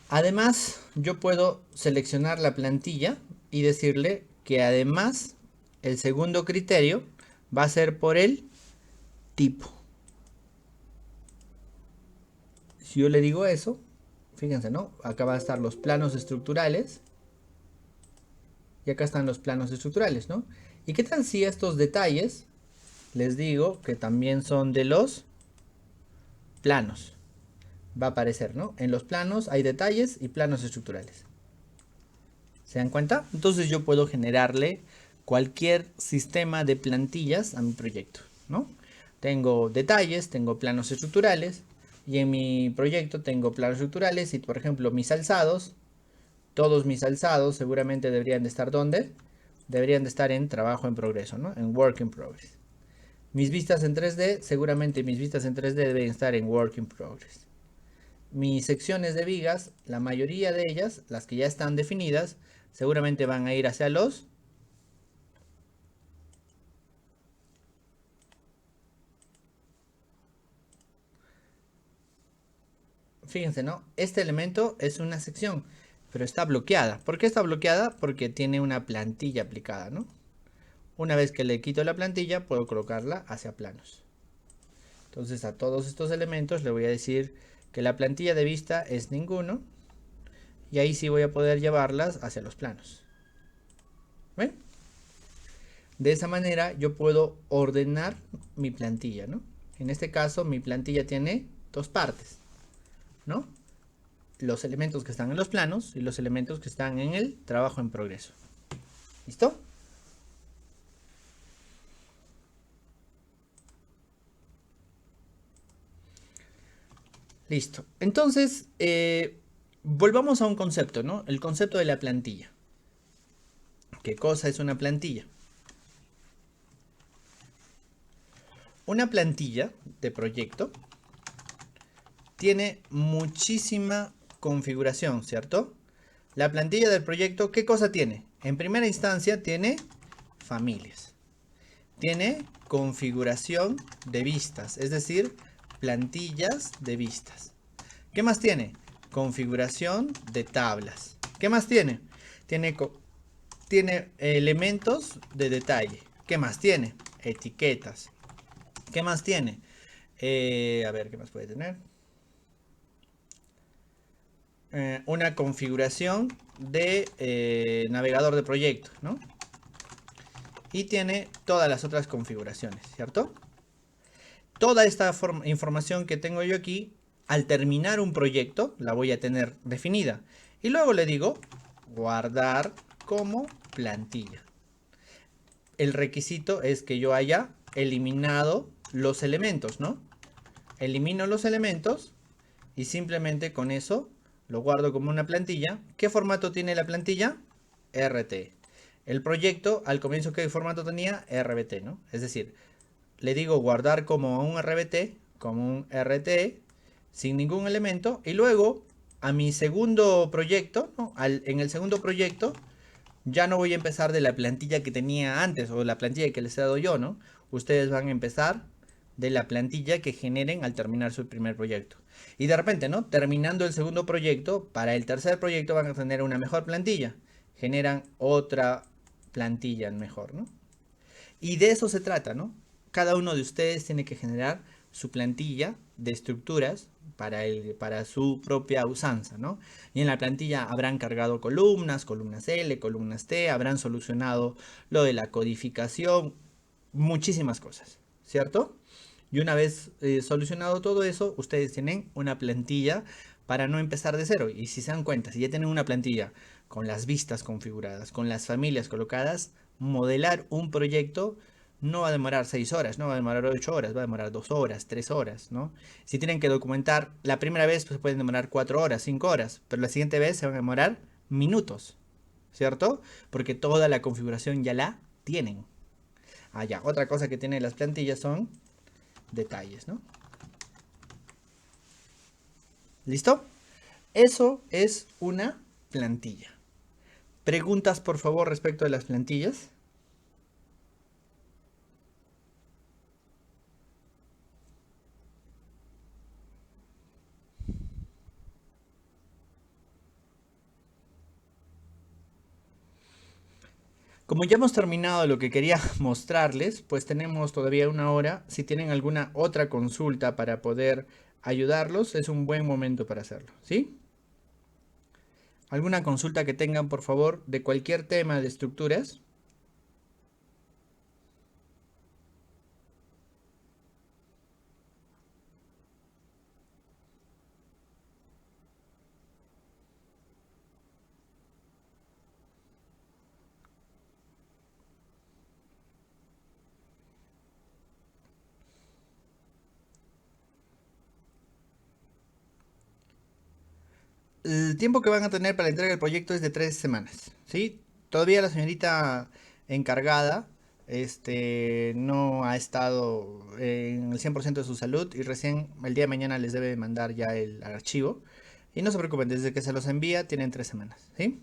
Además, yo puedo seleccionar la plantilla y decirle que además el segundo criterio va a ser por el tipo. Si yo le digo eso, fíjense, ¿no? Acá van a estar los planos estructurales. Y acá están los planos estructurales, ¿no? ¿Y qué tal si estos detalles les digo que también son de los planos? Va a aparecer, ¿no? En los planos hay detalles y planos estructurales. ¿Se dan cuenta? Entonces yo puedo generarle cualquier sistema de plantillas a mi proyecto, ¿no? Tengo detalles, tengo planos estructurales y en mi proyecto tengo planos estructurales y, por ejemplo, mis alzados, todos mis alzados seguramente deberían de estar ¿dónde? Deberían de estar en trabajo en progreso, ¿no? En work in progress. Mis vistas en 3D, seguramente mis vistas en 3D deben estar en work in progress. Mis secciones de vigas, la mayoría de ellas, las que ya están definidas, seguramente van a ir hacia los fíjense, ¿no? Este elemento es una sección, pero está bloqueada. ¿Por qué está bloqueada? Porque tiene una plantilla aplicada, ¿no? Una vez que le quito la plantilla, puedo colocarla hacia planos. Entonces a todos estos elementos le voy a decir que la plantilla de vista es ninguno. Y ahí sí voy a poder llevarlas hacia los planos. ¿Ven? De esa manera yo puedo ordenar mi plantilla, ¿no? En este caso mi plantilla tiene dos partes, ¿no? Los elementos que están en los planos y los elementos que están en el trabajo en progreso. ¿Listo? Listo. Entonces, volvamos a un concepto, ¿no? El concepto de la plantilla. ¿Qué cosa es una plantilla? Una plantilla de proyecto tiene muchísima configuración, ¿cierto? La plantilla del proyecto, ¿qué cosa tiene? En primera instancia tiene familias. Tiene configuración de vistas, es decir, plantillas de vistas. ¿Qué más tiene? Configuración de tablas. ¿Qué más tiene? Tiene elementos de detalle. ¿Qué más tiene? Etiquetas. ¿Qué más tiene? A ver, ¿qué más puede tener? Una configuración de navegador de proyecto, ¿no? Y tiene todas las otras configuraciones, ¿cierto? Toda esta información que tengo yo aquí, al terminar un proyecto, la voy a tener definida. Y luego le digo, guardar como plantilla. El requisito es que yo haya eliminado los elementos, ¿no? Elimino los elementos y simplemente con eso lo guardo como una plantilla. ¿Qué formato tiene la plantilla? RT. El proyecto, al comienzo, ¿qué formato tenía? RBT, ¿no? Es decir, le digo guardar como un RBT, como un RT, sin ningún elemento. Y luego, a mi segundo proyecto, ¿no? En el segundo proyecto, ya no voy a empezar de la plantilla que tenía antes o la plantilla que les he dado yo, ¿no? Ustedes van a empezar de la plantilla que generen al terminar su primer proyecto. Y de repente, ¿no? Terminando el segundo proyecto, para el tercer proyecto van a tener una mejor plantilla. Generan otra plantilla mejor, ¿no? Y de eso se trata, ¿no? Cada uno de ustedes tiene que generar su plantilla de estructuras para su propia usanza, ¿no? Y en la plantilla habrán cargado columnas L, columnas T, habrán solucionado lo de la codificación, muchísimas cosas, ¿cierto? Y una vez solucionado todo eso, ustedes tienen una plantilla para no empezar de cero. Y si se dan cuenta, si ya tienen una plantilla con las vistas configuradas, con las familias colocadas, modelar un proyecto no va a demorar 6 horas, no va a demorar 8 horas, va a demorar 2 horas, 3 horas, ¿no? Si tienen que documentar la primera vez, pues pueden demorar 4 horas, 5 horas, pero la siguiente vez se van a demorar minutos, ¿cierto? Porque toda la configuración ya la tienen. Ah, ya, otra cosa que tienen las plantillas son detalles, ¿no? ¿Listo? Eso es una plantilla. ¿Preguntas, por favor, respecto de las plantillas? Como ya hemos terminado lo que quería mostrarles, pues tenemos todavía una hora. Si tienen alguna otra consulta para poder ayudarlos, es un buen momento para hacerlo, ¿sí? ¿Alguna consulta que tengan, por favor, de cualquier tema de estructuras? El tiempo que van a tener para la entrega del proyecto es de 3 semanas, ¿sí? Todavía la señorita encargada no ha estado en el 100% de su salud y recién el día de mañana les debe mandar ya el archivo. Y no se preocupen, desde que se los envía tienen 3 semanas, ¿sí?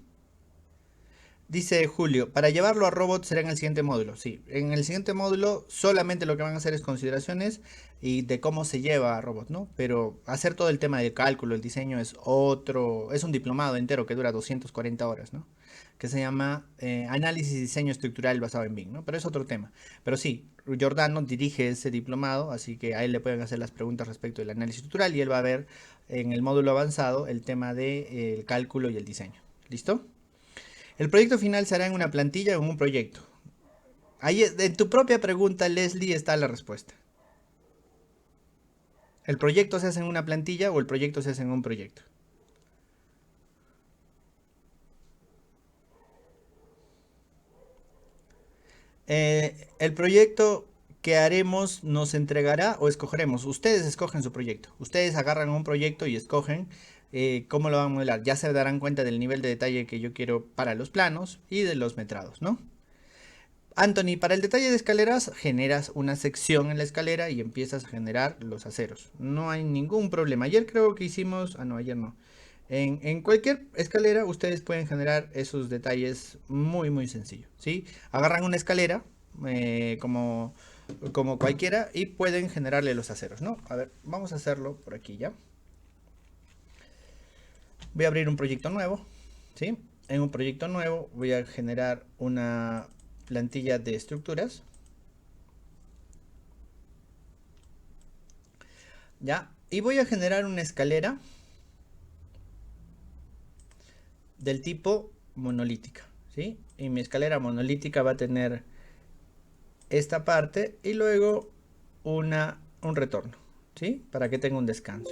Dice Julio, para llevarlo a robot será en el siguiente módulo. Sí, en el siguiente módulo solamente lo que van a hacer es consideraciones y de cómo se lleva a robot, ¿no? Pero hacer todo el tema del cálculo, el diseño es otro, es un diplomado entero que dura 240 horas, ¿no? Que se llama Análisis y Diseño Estructural basado en BIM, ¿no? Pero es otro tema. Pero sí, Giordano dirige ese diplomado, así que a él le pueden hacer las preguntas respecto del análisis estructural y él va a ver en el módulo avanzado el tema del cálculo y el diseño. ¿Listo? El proyecto final se hará en una plantilla o en un proyecto. Ahí, en tu propia pregunta, Leslie, está la respuesta. ¿El proyecto se hace en una plantilla o el proyecto se hace en un proyecto? El proyecto que haremos nos entregará o escogeremos. Ustedes escogen su proyecto. Ustedes agarran un proyecto y escogen cómo lo van a modelar. Ya se darán cuenta del nivel de detalle que yo quiero para los planos y de los metrados, ¿no? Anthony, para el detalle de escaleras, generas una sección en la escalera y empiezas a generar los aceros. No hay ningún problema. Ayer creo que hicimos, no, ayer no. En cualquier escalera ustedes pueden generar esos detalles muy, muy sencillo, ¿sí? Agarran una escalera como cualquiera y pueden generarle los aceros, ¿no? A ver, vamos a hacerlo por aquí ya. Voy a abrir un proyecto nuevo, ¿sí? En un proyecto nuevo voy a generar una plantilla de estructuras. ¿Ya? Y voy a generar una escalera del tipo monolítica, ¿sí? Y mi escalera monolítica va a tener esta parte y luego un retorno, ¿sí? Para que tenga un descanso.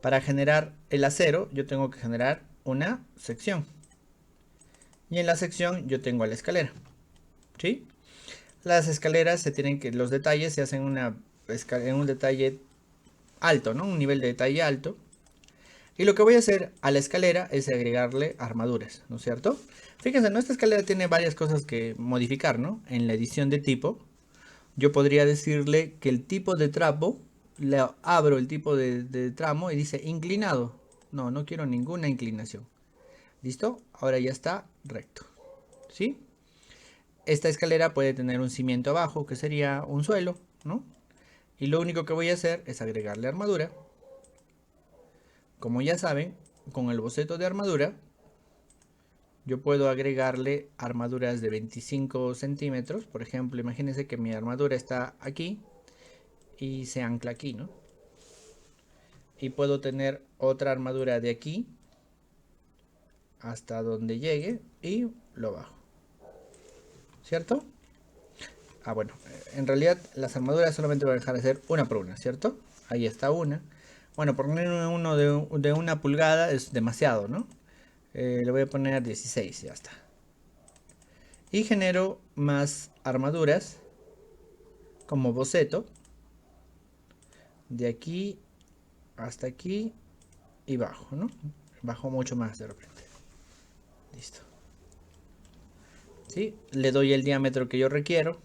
Para generar el acero yo tengo que generar una sección. Y en la sección yo tengo la escalera, ¿sí? Las escaleras se tienen que, los detalles se hacen en un detalle alto, ¿no? Un nivel de detalle alto. Y lo que voy a hacer a la escalera es agregarle armaduras, ¿no es cierto? Fíjense, nuestra escalera tiene varias cosas que modificar, ¿no? En la edición de tipo, yo podría decirle que el tipo de trapo, le abro el tipo de tramo y dice inclinado. No, no quiero ninguna inclinación. ¿Listo? Ahora ya está recto, ¿sí? Esta escalera puede tener un cimiento abajo, que sería un suelo, ¿no? Y lo único que voy a hacer es agregarle armadura. Como ya saben, con el boceto de armadura, yo puedo agregarle armaduras de 25 centímetros. Por ejemplo, imagínense que mi armadura está aquí y se ancla aquí, ¿no? Y puedo tener otra armadura de aquí hasta donde llegue y lo bajo, ¿cierto? Ah, bueno, en realidad las armaduras solamente voy a dejar de ser una por una, ¿cierto? Ahí está una. Bueno, poner uno de 1 pulgada es demasiado, ¿no? Le voy a poner 16, ya está. Y genero más armaduras como boceto. De aquí hasta aquí y bajo, ¿no? Bajo mucho más de repente. Listo. ¿Sí? Le doy el diámetro que yo requiero.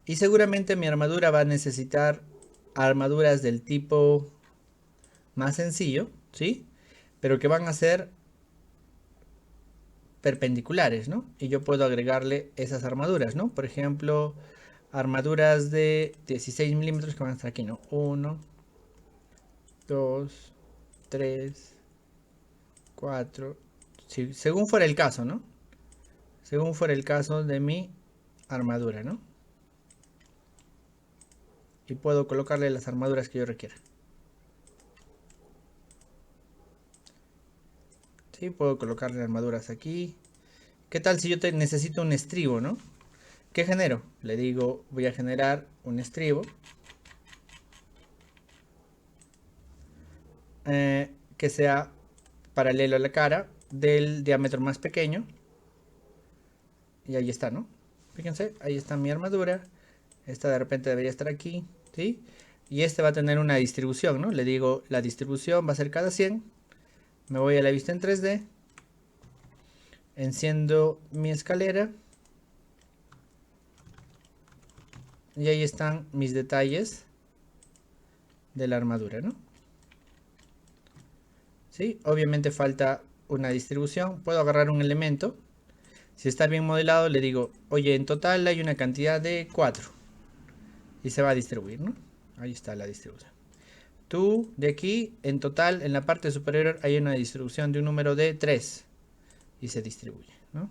Y seguramente mi armadura va a necesitar armaduras del tipo más sencillo, ¿sí? Pero que van a ser perpendiculares, ¿no? Y yo puedo agregarle esas armaduras, ¿no? Por ejemplo, armaduras de 16 milímetros que van a estar aquí, ¿no? 1, 2, 3, 4, sí, según fuera el caso, ¿no? Según fuera el caso de mi armadura, ¿no? Y puedo colocarle las armaduras que yo requiera. Sí, puedo colocarle armaduras aquí. ¿Qué tal si yo necesito un estribo, ¿no? ¿Qué genero? Le digo, voy a generar un estribo. Que sea paralelo a la cara del diámetro más pequeño. Y ahí está, ¿no? Fíjense, ahí está mi armadura. Esta de repente debería estar aquí, ¿sí? Y este va a tener una distribución, ¿no? Le digo, la distribución va a ser cada 100. Me voy a la vista en 3D. Enciendo mi escalera. Y ahí están mis detalles de la armadura, ¿no? ¿Sí? Obviamente falta una distribución. Puedo agarrar un elemento. Si está bien modelado, le digo, oye, en total hay una cantidad de 4. Y se va a distribuir, ¿no? Ahí está la distribución. Tú, de aquí, en total, en la parte superior hay una distribución de un número de 3. Y se distribuye, ¿no?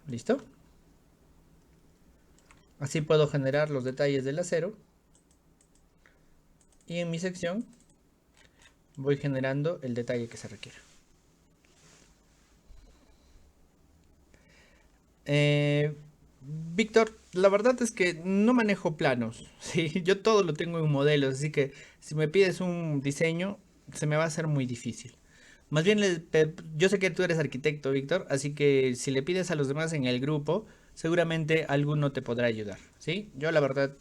¿Listo? Así puedo generar los detalles del acero. Y en mi sección voy generando el detalle que se requiere. Víctor, la verdad es que no manejo planos, ¿sí? Yo todo lo tengo en modelos, así que si me pides un diseño, se me va a hacer muy difícil. Más bien, yo sé que tú eres arquitecto, Víctor, así que si le pides a los demás en el grupo, seguramente alguno te podrá ayudar, ¿sí? Yo la verdad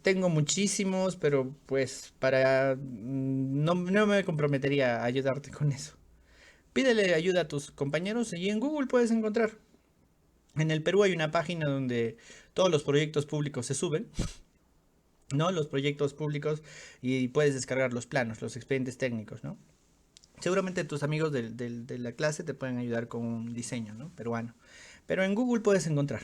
tengo muchísimos, pero pues no me comprometería a ayudarte con eso. Pídele ayuda a tus compañeros y en Google puedes encontrar. En el Perú hay una página donde todos los proyectos públicos se suben, ¿no? Los proyectos públicos y puedes descargar los planos, los expedientes técnicos, ¿no? Seguramente tus amigos de la clase te pueden ayudar con un diseño, ¿no? Peruano. Pero en Google puedes encontrar.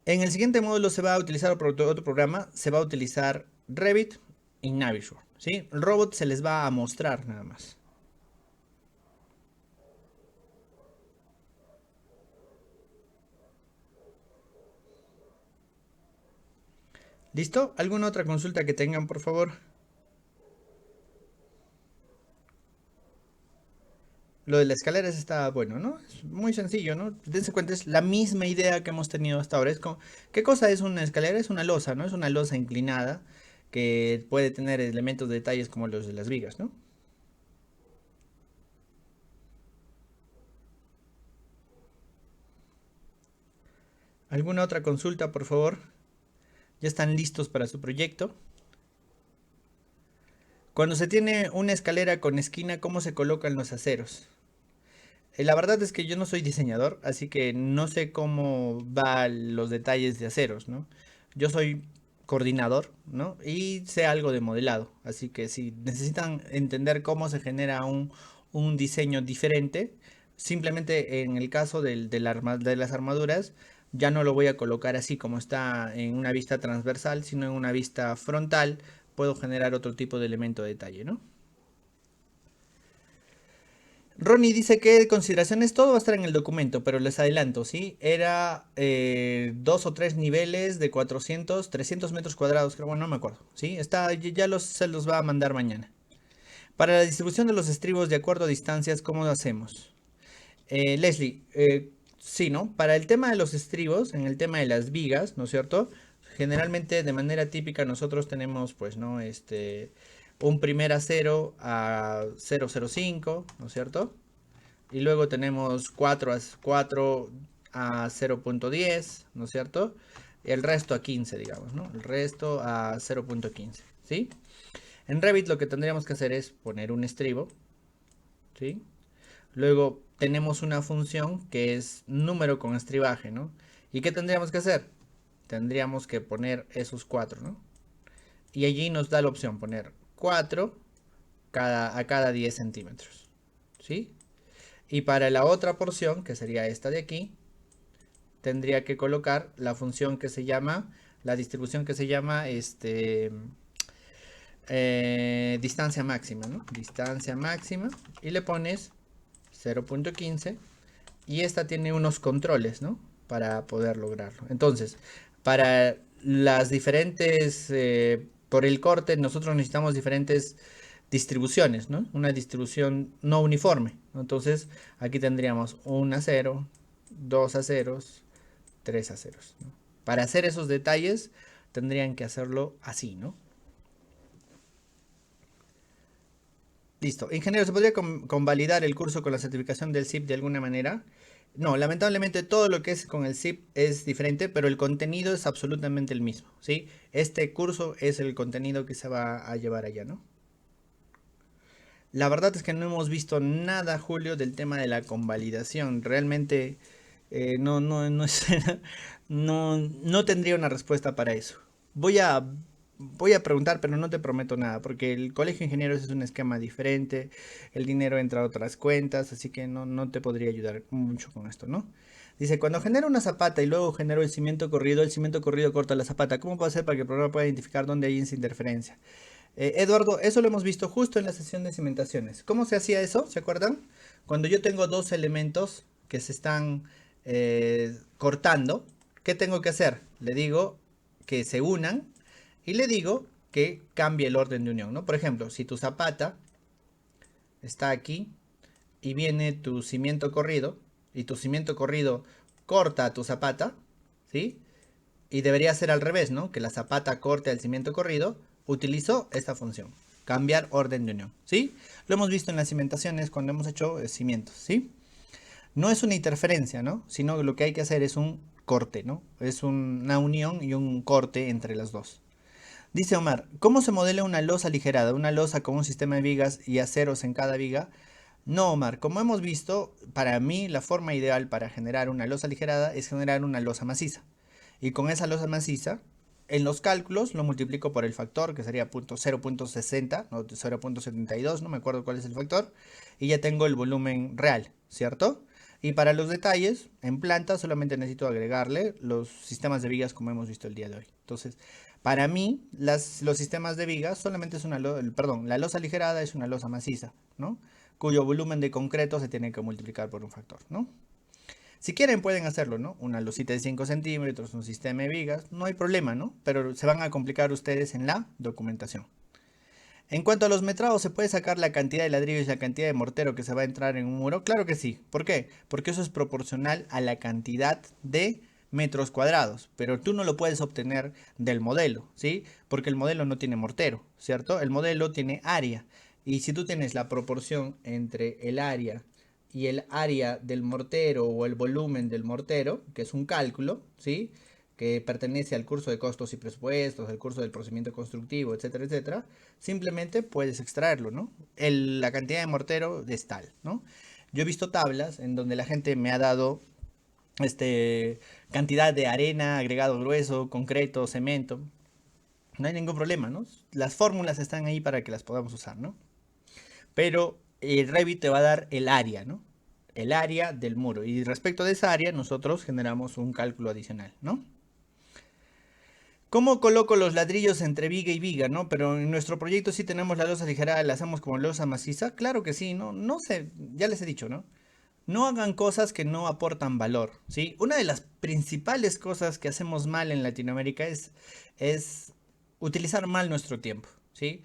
En el siguiente módulo se va a utilizar otro programa, se va a utilizar Revit y Navisworks, ¿sí? El robot se les va a mostrar nada más. ¿Listo? ¿Alguna otra consulta que tengan, por favor? Lo de las escaleras está bueno, ¿no? Es muy sencillo, ¿no? Dense cuenta, es la misma idea que hemos tenido hasta ahora. Es como, ¿qué cosa es una escalera? Es una losa, ¿no? Es una losa inclinada que puede tener elementos de detalles como los de las vigas, ¿no? ¿Alguna otra consulta, por favor? ¿Ya están listos para su proyecto? Cuando se tiene una escalera con esquina, ¿cómo se colocan los aceros? La verdad es que yo no soy diseñador, así que no sé cómo van los detalles de aceros, ¿no? Yo soy coordinador, ¿no? Y sé algo de modelado, así que si necesitan entender cómo se genera un diseño diferente, simplemente en el caso de las armaduras, ya no lo voy a colocar así como está en una vista transversal, sino en una vista frontal, puedo generar otro tipo de elemento de detalle, ¿no? Ronnie dice que de consideraciones todo va a estar en el documento, pero les adelanto, ¿sí? Era 2 o 3 niveles de 400, 300 metros cuadrados, creo, bueno, no me acuerdo, ¿sí? Está, se los va a mandar mañana. Para la distribución de los estribos de acuerdo a distancias, ¿cómo lo hacemos? Leslie, sí, ¿no? Para el tema de los estribos, en el tema de las vigas, ¿no es cierto? Generalmente, de manera típica, nosotros tenemos, pues, ¿no? un primer acero a 0,05, ¿no es cierto? Y luego tenemos 4 a 0,10, ¿no es cierto? El resto a 15, digamos, ¿no? El resto a 0,15, ¿sí? En Revit lo que tendríamos que hacer es poner un estribo, ¿sí? Luego tenemos una función que es número con estribaje, ¿no? ¿Y qué tendríamos que hacer? Tendríamos que poner esos 4, ¿no? Y allí nos da la opción poner 4 a cada 10 centímetros, ¿sí? Y para la otra porción, que sería esta de aquí, tendría que colocar la función que se llama, la distribución que se llama distancia máxima, ¿no? Distancia máxima. Y le pones 0,15. Y esta tiene unos controles, ¿no? Para poder lograrlo. Entonces, para las diferentes, por el corte, nosotros necesitamos diferentes distribuciones, ¿no? Una distribución no uniforme, ¿no? Entonces, aquí tendríamos un a 0, 2 a 0, 3 a 0, ¿no? Para hacer esos detalles, tendrían que hacerlo así, ¿no? Listo. Ingeniero, ¿se podría convalidar el curso con la certificación del SIP de alguna manera? No, lamentablemente todo lo que es con el SIP es diferente, pero el contenido es absolutamente el mismo, ¿sí? Este curso es el contenido que se va a llevar allá, ¿no? La verdad es que no hemos visto nada, Julio, del tema de la convalidación. Realmente no es, no tendría una respuesta para eso. Voy a, voy a preguntar, pero no te prometo nada, porque el colegio de ingenieros es un esquema diferente, el dinero entra a otras cuentas, así que no te podría ayudar mucho con esto, ¿no? Dice, cuando genero una zapata y luego genero el cimiento corrido corta la zapata. ¿Cómo puedo hacer para que el programa pueda identificar dónde hay esa interferencia? Eduardo, eso lo hemos visto justo en la sesión de cimentaciones. ¿Cómo se hacía eso? ¿Se acuerdan? Cuando yo tengo dos elementos que se están cortando, ¿qué tengo que hacer? Le digo que se unan y le digo que cambie el orden de unión, ¿no? Por ejemplo, si tu zapata está aquí y viene tu cimiento corrido y tu cimiento corrido corta tu zapata, ¿sí? Y debería ser al revés, ¿no? Que la zapata corte al cimiento corrido. Utilizo esta función. Cambiar orden de unión, ¿sí? Lo hemos visto en las cimentaciones cuando hemos hecho cimientos, ¿sí? No es una interferencia, ¿no? Sino que lo que hay que hacer es un corte, ¿no? Es una unión y un corte entre las dos. Dice Omar, ¿cómo se modela una losa aligerada? Una losa con un sistema de vigas y aceros en cada viga. No, Omar, como hemos visto, para mí la forma ideal para generar una losa aligerada es generar una losa maciza. Y con esa losa maciza, en los cálculos lo multiplico por el factor, que sería 0,60, no, 0,72, no me acuerdo cuál es el factor, y ya tengo el volumen real, ¿cierto? Y para los detalles, en planta solamente necesito agregarle los sistemas de vigas como hemos visto el día de hoy. Entonces, para mí, los sistemas de vigas solamente es perdón, la losa aligerada es una losa maciza, ¿no? Cuyo volumen de concreto se tiene que multiplicar por un factor, ¿no? Si quieren pueden hacerlo, ¿no? Una losita de 5 centímetros, un sistema de vigas, no hay problema, ¿no? Pero se van a complicar ustedes en la documentación. En cuanto a los metrados, ¿se puede sacar la cantidad de ladrillos y la cantidad de mortero que se va a entrar en un muro? Claro que sí. ¿Por qué? Porque eso es proporcional a la cantidad de metros cuadrados, pero tú no lo puedes obtener del modelo, ¿sí? Porque el modelo no tiene mortero, ¿cierto? El modelo tiene área. Y si tú tienes la proporción entre el área y el área del mortero o el volumen del mortero, que es un cálculo, ¿sí? Que pertenece al curso de costos y presupuestos, al curso del procedimiento constructivo, etcétera, etcétera, simplemente puedes extraerlo, ¿no? La cantidad de mortero es tal, ¿no? Yo he visto tablas en donde la gente me ha dado cantidad de arena, agregado grueso, concreto, cemento. No hay ningún problema, ¿no? Las fórmulas están ahí para que las podamos usar, ¿no? Pero el Revit te va a dar el área, ¿no? El área del muro. Y respecto de esa área, nosotros generamos un cálculo adicional, ¿no? ¿Cómo coloco los ladrillos entre viga y viga, no? Pero en nuestro proyecto sí tenemos la losa ligera, la hacemos como losa maciza. Claro que sí, ¿no? No sé, ya les he dicho, ¿no? No hagan cosas que no aportan valor, ¿sí? Una de las principales cosas que hacemos mal en Latinoamérica es utilizar mal nuestro tiempo, ¿sí?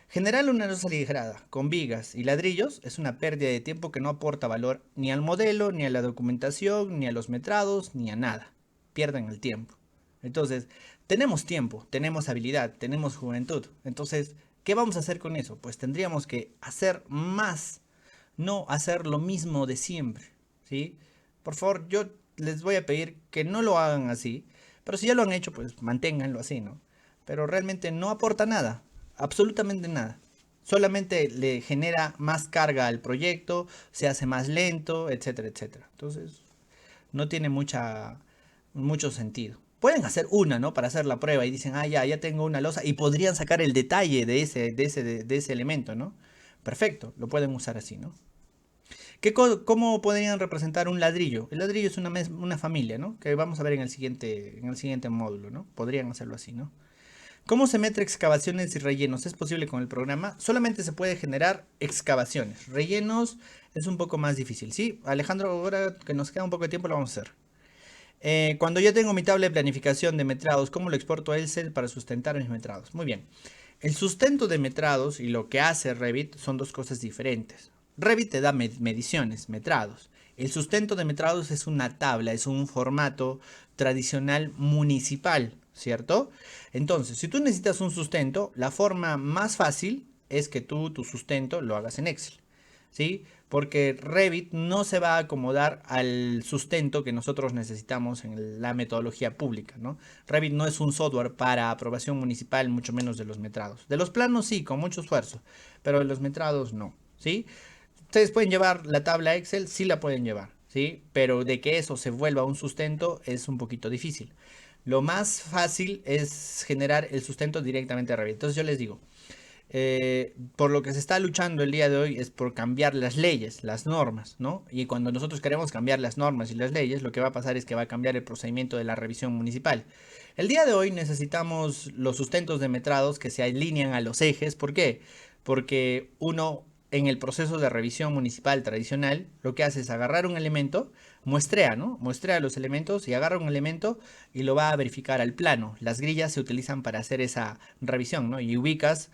Generar una losa aligerada con vigas y ladrillos es una pérdida de tiempo que no aporta valor ni al modelo, ni a la documentación, ni a los metrados, ni a nada. Pierden el tiempo. Entonces, tenemos tiempo, tenemos habilidad, tenemos juventud. Entonces, ¿Qué vamos a hacer con eso? Pues tendríamos que hacer más, no hacer lo mismo de siempre, ¿sí? Por favor, yo les voy a pedir que no lo hagan así, pero si ya lo han hecho, pues manténganlo así, ¿no? Pero realmente no aporta nada, absolutamente nada. Solamente le genera más carga al proyecto, se hace más lento, etcétera, etcétera. Entonces, no tiene mucho sentido. Pueden hacer una, ¿no? Para hacer la prueba y dicen, ah, ya tengo una losa y podrían sacar el detalle de ese elemento, ¿no? Perfecto, lo pueden usar así, ¿no? ¿Cómo podrían representar un ladrillo? El ladrillo es una familia, ¿no? Que vamos a ver en el siguiente módulo, ¿no? Podrían hacerlo así, ¿no? ¿Cómo se mete excavaciones y rellenos? ¿Es posible con el programa? Solamente se puede generar excavaciones. Rellenos es un poco más difícil, ¿sí? Alejandro, ahora que nos queda un poco de tiempo lo vamos a hacer. Cuando ya tengo mi tabla de planificación de metrados, ¿cómo lo exporto a Excel para sustentar mis metrados? Muy bien. El sustento de metrados y lo que hace Revit son dos cosas diferentes. Revit te da mediciones, metrados. El sustento de metrados es una tabla, es un formato tradicional municipal, ¿cierto? Entonces, si tú necesitas un sustento, la forma más fácil es que tú tu sustento lo hagas en Excel, ¿sí? Porque Revit no se va a acomodar al sustento que nosotros necesitamos en la metodología pública, ¿no? Revit no es un software para aprobación municipal, mucho menos de los metrados. De los planos sí, con mucho esfuerzo, pero de los metrados no, ¿sí? Ustedes pueden llevar la tabla Excel, sí la pueden llevar, ¿sí? Pero de que eso se vuelva un sustento es un poquito difícil. Lo más fácil es generar el sustento directamente a Revit. Entonces yo les digo, por lo que se está luchando el día de hoy es por cambiar las leyes, las normas, ¿no? Y cuando nosotros queremos cambiar las normas y las leyes, lo que va a pasar es que va a cambiar el procedimiento de la revisión municipal. El día de hoy necesitamos los sustentos de metrados que se alinean a los ejes. ¿Por qué? Porque uno en el proceso de revisión municipal tradicional lo que hace es agarrar un elemento, muestrea, ¿no? Muestrea los elementos y agarra un elemento y lo va a verificar al plano. Las grillas se utilizan para hacer esa revisión, ¿no? Y ubicas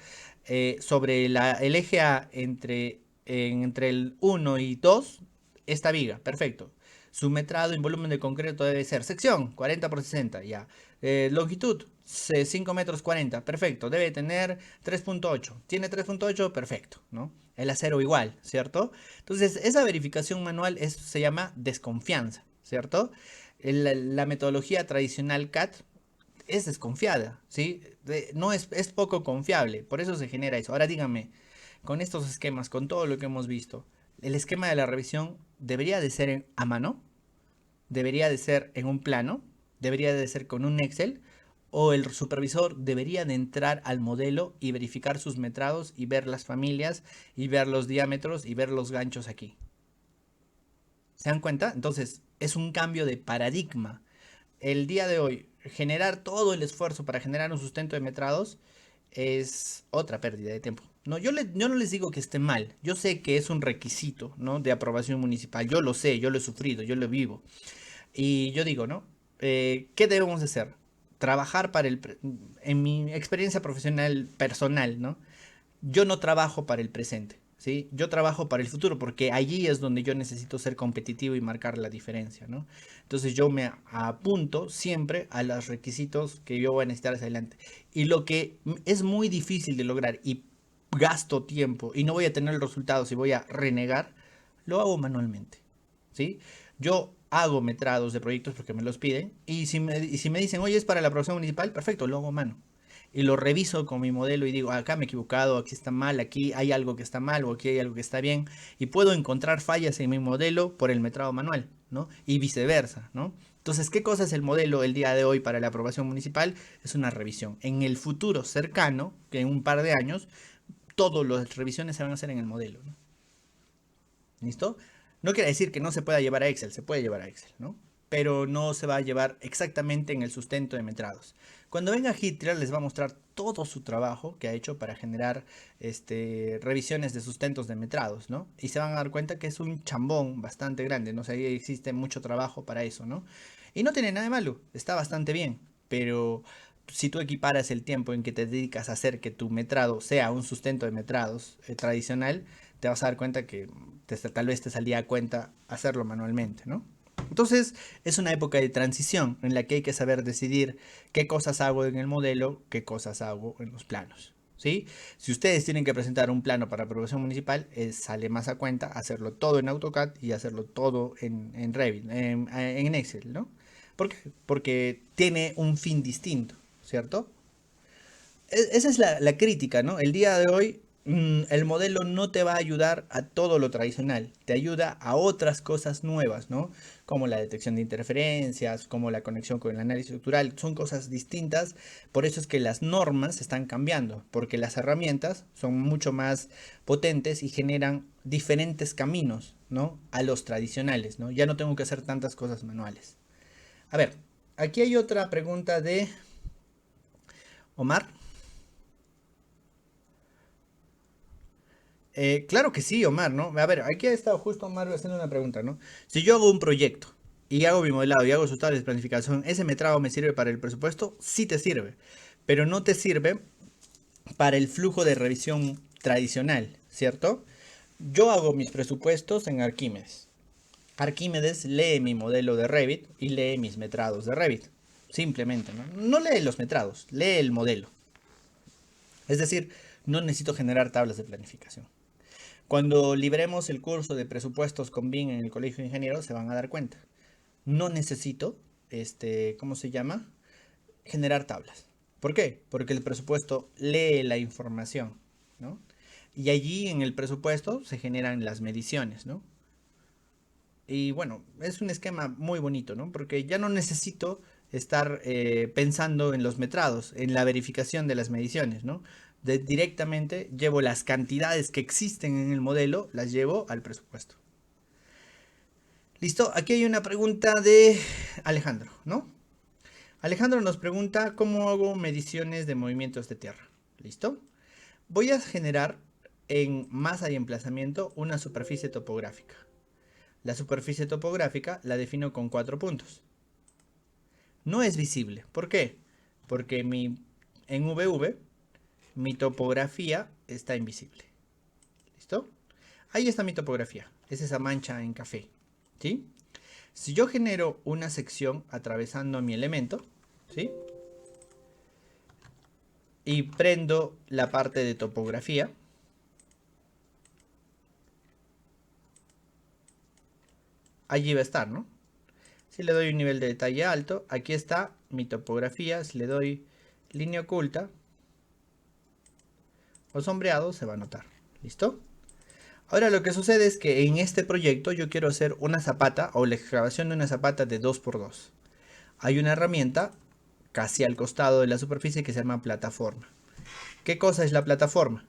sobre el eje A entre el 1 y 2 esta viga, perfecto. Su metrado en volumen de concreto debe ser sección 40 por 60, ya. Longitud 5 metros 40, perfecto. Debe tener 3.8. ¿Tiene 3.8? Perfecto, ¿no? El acero igual, ¿cierto? Entonces, esa verificación manual se llama desconfianza, ¿cierto? La metodología tradicional CAT es desconfiada, ¿sí? No es poco confiable, por eso se genera eso. Ahora díganme, con estos esquemas, con todo lo que hemos visto, ¿el esquema de la revisión debería de ser a mano? ¿Debería de ser en un plano? ¿Debería de ser con un Excel? ¿O el supervisor debería de entrar al modelo y verificar sus metrados y ver las familias y ver los diámetros y ver los ganchos aquí? ¿Se dan cuenta? Entonces, es un cambio de paradigma. El día de hoy, generar todo el esfuerzo para generar un sustento de metrados es otra pérdida de tiempo. No, yo no les digo que esté mal. Yo sé que es un requisito, ¿no? De aprobación municipal. Yo lo sé, yo lo he sufrido, yo lo vivo. Y yo digo, ¿no? ¿Qué debemos hacer? Trabajar en mi experiencia profesional personal, ¿no? Yo no trabajo para el presente, ¿sí? Yo trabajo para el futuro porque allí es donde yo necesito ser competitivo y marcar la diferencia, ¿no? Entonces yo me apunto siempre a los requisitos que yo voy a necesitar hacia adelante. Y lo que es muy difícil de lograr y gasto tiempo y no voy a tener los resultados y voy a renegar, lo hago manualmente, ¿sí? Yo hago metrados de proyectos porque me los piden y si me dicen, oye, es para la aprobación municipal, perfecto, lo hago a mano y lo reviso con mi modelo y digo, acá me he equivocado, aquí está mal, aquí hay algo que está mal o aquí hay algo que está bien. Y puedo encontrar fallas en mi modelo por el metrado manual, ¿no? Y viceversa, ¿no? Entonces, ¿qué cosa es el modelo el día de hoy para la aprobación municipal? Es una revisión. En el futuro cercano, que en un par de años, todas las revisiones se van a hacer en el modelo, ¿no? ¿Listo? No quiere decir que no se pueda llevar a Excel, se puede llevar a Excel, ¿no? Pero no se va a llevar exactamente en el sustento de metrados. Cuando venga Hitler les va a mostrar todo su trabajo que ha hecho para generar revisiones de sustentos de metrados, ¿no? Y se van a dar cuenta que es un chambón bastante grande, ¿no? O sea, ahí existe mucho trabajo para eso, ¿no? Y no tiene nada de malo, está bastante bien, pero si tú equiparas el tiempo en que te dedicas a hacer que tu metrado sea un sustento de metrados tradicional, te vas a dar cuenta que tal vez te salía a cuenta hacerlo manualmente, ¿no? Entonces es una época de transición en la que hay que saber decidir qué cosas hago en el modelo, qué cosas hago en los planos. ¿sí? Si ustedes tienen que presentar un plano para aprobación municipal, sale más a cuenta hacerlo todo en AutoCAD y hacerlo todo en Revit, en Excel, ¿no? ¿Por qué? Porque tiene un fin distinto, ¿cierto? Esa es la crítica, ¿no? El día de hoy, el modelo no te va a ayudar a todo lo tradicional, te ayuda a otras cosas nuevas, ¿no? Como la detección de interferencias, como la conexión con el análisis estructural, son cosas distintas, por eso es que las normas están cambiando, porque las herramientas son mucho más potentes y generan diferentes caminos, ¿no? A los tradicionales, ¿no? Ya no tengo que hacer tantas cosas manuales. A ver, aquí hay otra pregunta de Omar. Claro que sí, Omar, ¿no? A ver, aquí ha estado justo Omar haciendo una pregunta, ¿no? Si yo hago un proyecto y hago mi modelado y hago sus tablas de planificación, ¿ese metrado me sirve para el presupuesto? Sí te sirve, pero no te sirve para el flujo de revisión tradicional, ¿cierto? Yo hago mis presupuestos en Arquímedes. Arquímedes lee mi modelo de Revit y lee mis metrados de Revit. Simplemente, ¿no? No lee los metrados, lee el modelo. Es decir, no necesito generar tablas de planificación. Cuando libremos el curso de presupuestos con BIM en el Colegio de Ingenieros, se van a dar cuenta. No necesito, ¿cómo se llama? Generar tablas. ¿Por qué? Porque el presupuesto lee la información, ¿no? Y allí en el presupuesto se generan las mediciones, ¿no? Y bueno, es un esquema muy bonito, ¿no? Porque ya no necesito estar pensando en los metrados, en la verificación de las mediciones, ¿no? Directamente llevo las cantidades que existen en el modelo, las llevo al presupuesto. Listo, aquí hay una pregunta de Alejandro, ¿no? Alejandro nos pregunta cómo hago mediciones de movimientos de tierra. ¿Listo? Voy a generar en masa y emplazamiento una superficie topográfica. La superficie topográfica la defino con 4 puntos. No es visible. ¿Por qué? Porque en VV mi topografía está invisible. ¿Listo? Ahí está mi topografía. Es esa mancha en café. ¿Sí? Si yo genero una sección atravesando mi elemento, ¿sí? Y prendo la parte de topografía, allí va a estar, ¿no? Si le doy un nivel de detalle alto, aquí está mi topografía. Si le doy línea oculta o sombreado, se va a notar. ¿Listo? Ahora lo que sucede es que en este proyecto yo quiero hacer una zapata o la excavación de una zapata de 2x2. Hay una herramienta casi al costado de la superficie que se llama plataforma. ¿Qué cosa es la plataforma?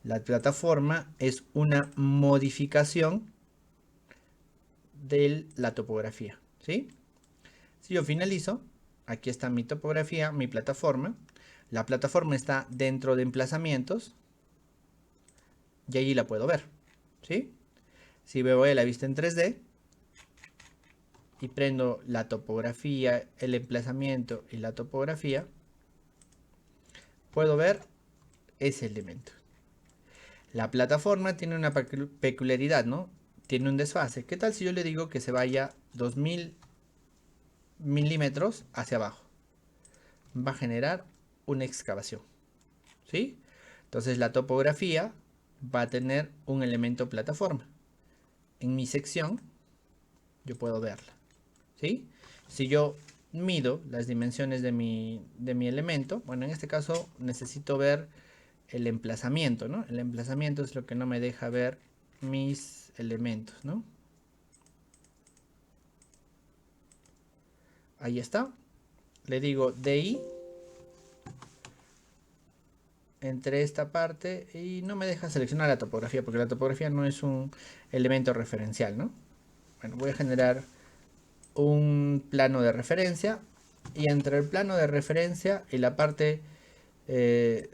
La plataforma es una modificación de la topografía, ¿sí? Si yo finalizo, aquí está mi topografía, mi plataforma. La plataforma está dentro de emplazamientos y allí la puedo ver, ¿sí? Si me voy a la vista en 3D y prendo la topografía, el emplazamiento y la topografía, puedo ver ese elemento. La plataforma tiene una peculiaridad, ¿no? Tiene un desfase. ¿Qué tal si yo le digo que se vaya 2000 milímetros hacia abajo? Va a generar una excavación, ¿sí? Entonces la topografía va a tener un elemento plataforma. En mi sección yo puedo verla, ¿sí? Si yo mido las dimensiones de mi elemento, bueno, en este caso necesito ver el emplazamiento, ¿no? El emplazamiento es lo que no me deja ver mis elementos, ¿no? Ahí está. Le digo DI entre esta parte y no me deja seleccionar la topografía porque la topografía no es un elemento referencial, ¿no? Bueno, voy a generar un plano de referencia y entre el plano de referencia y la parte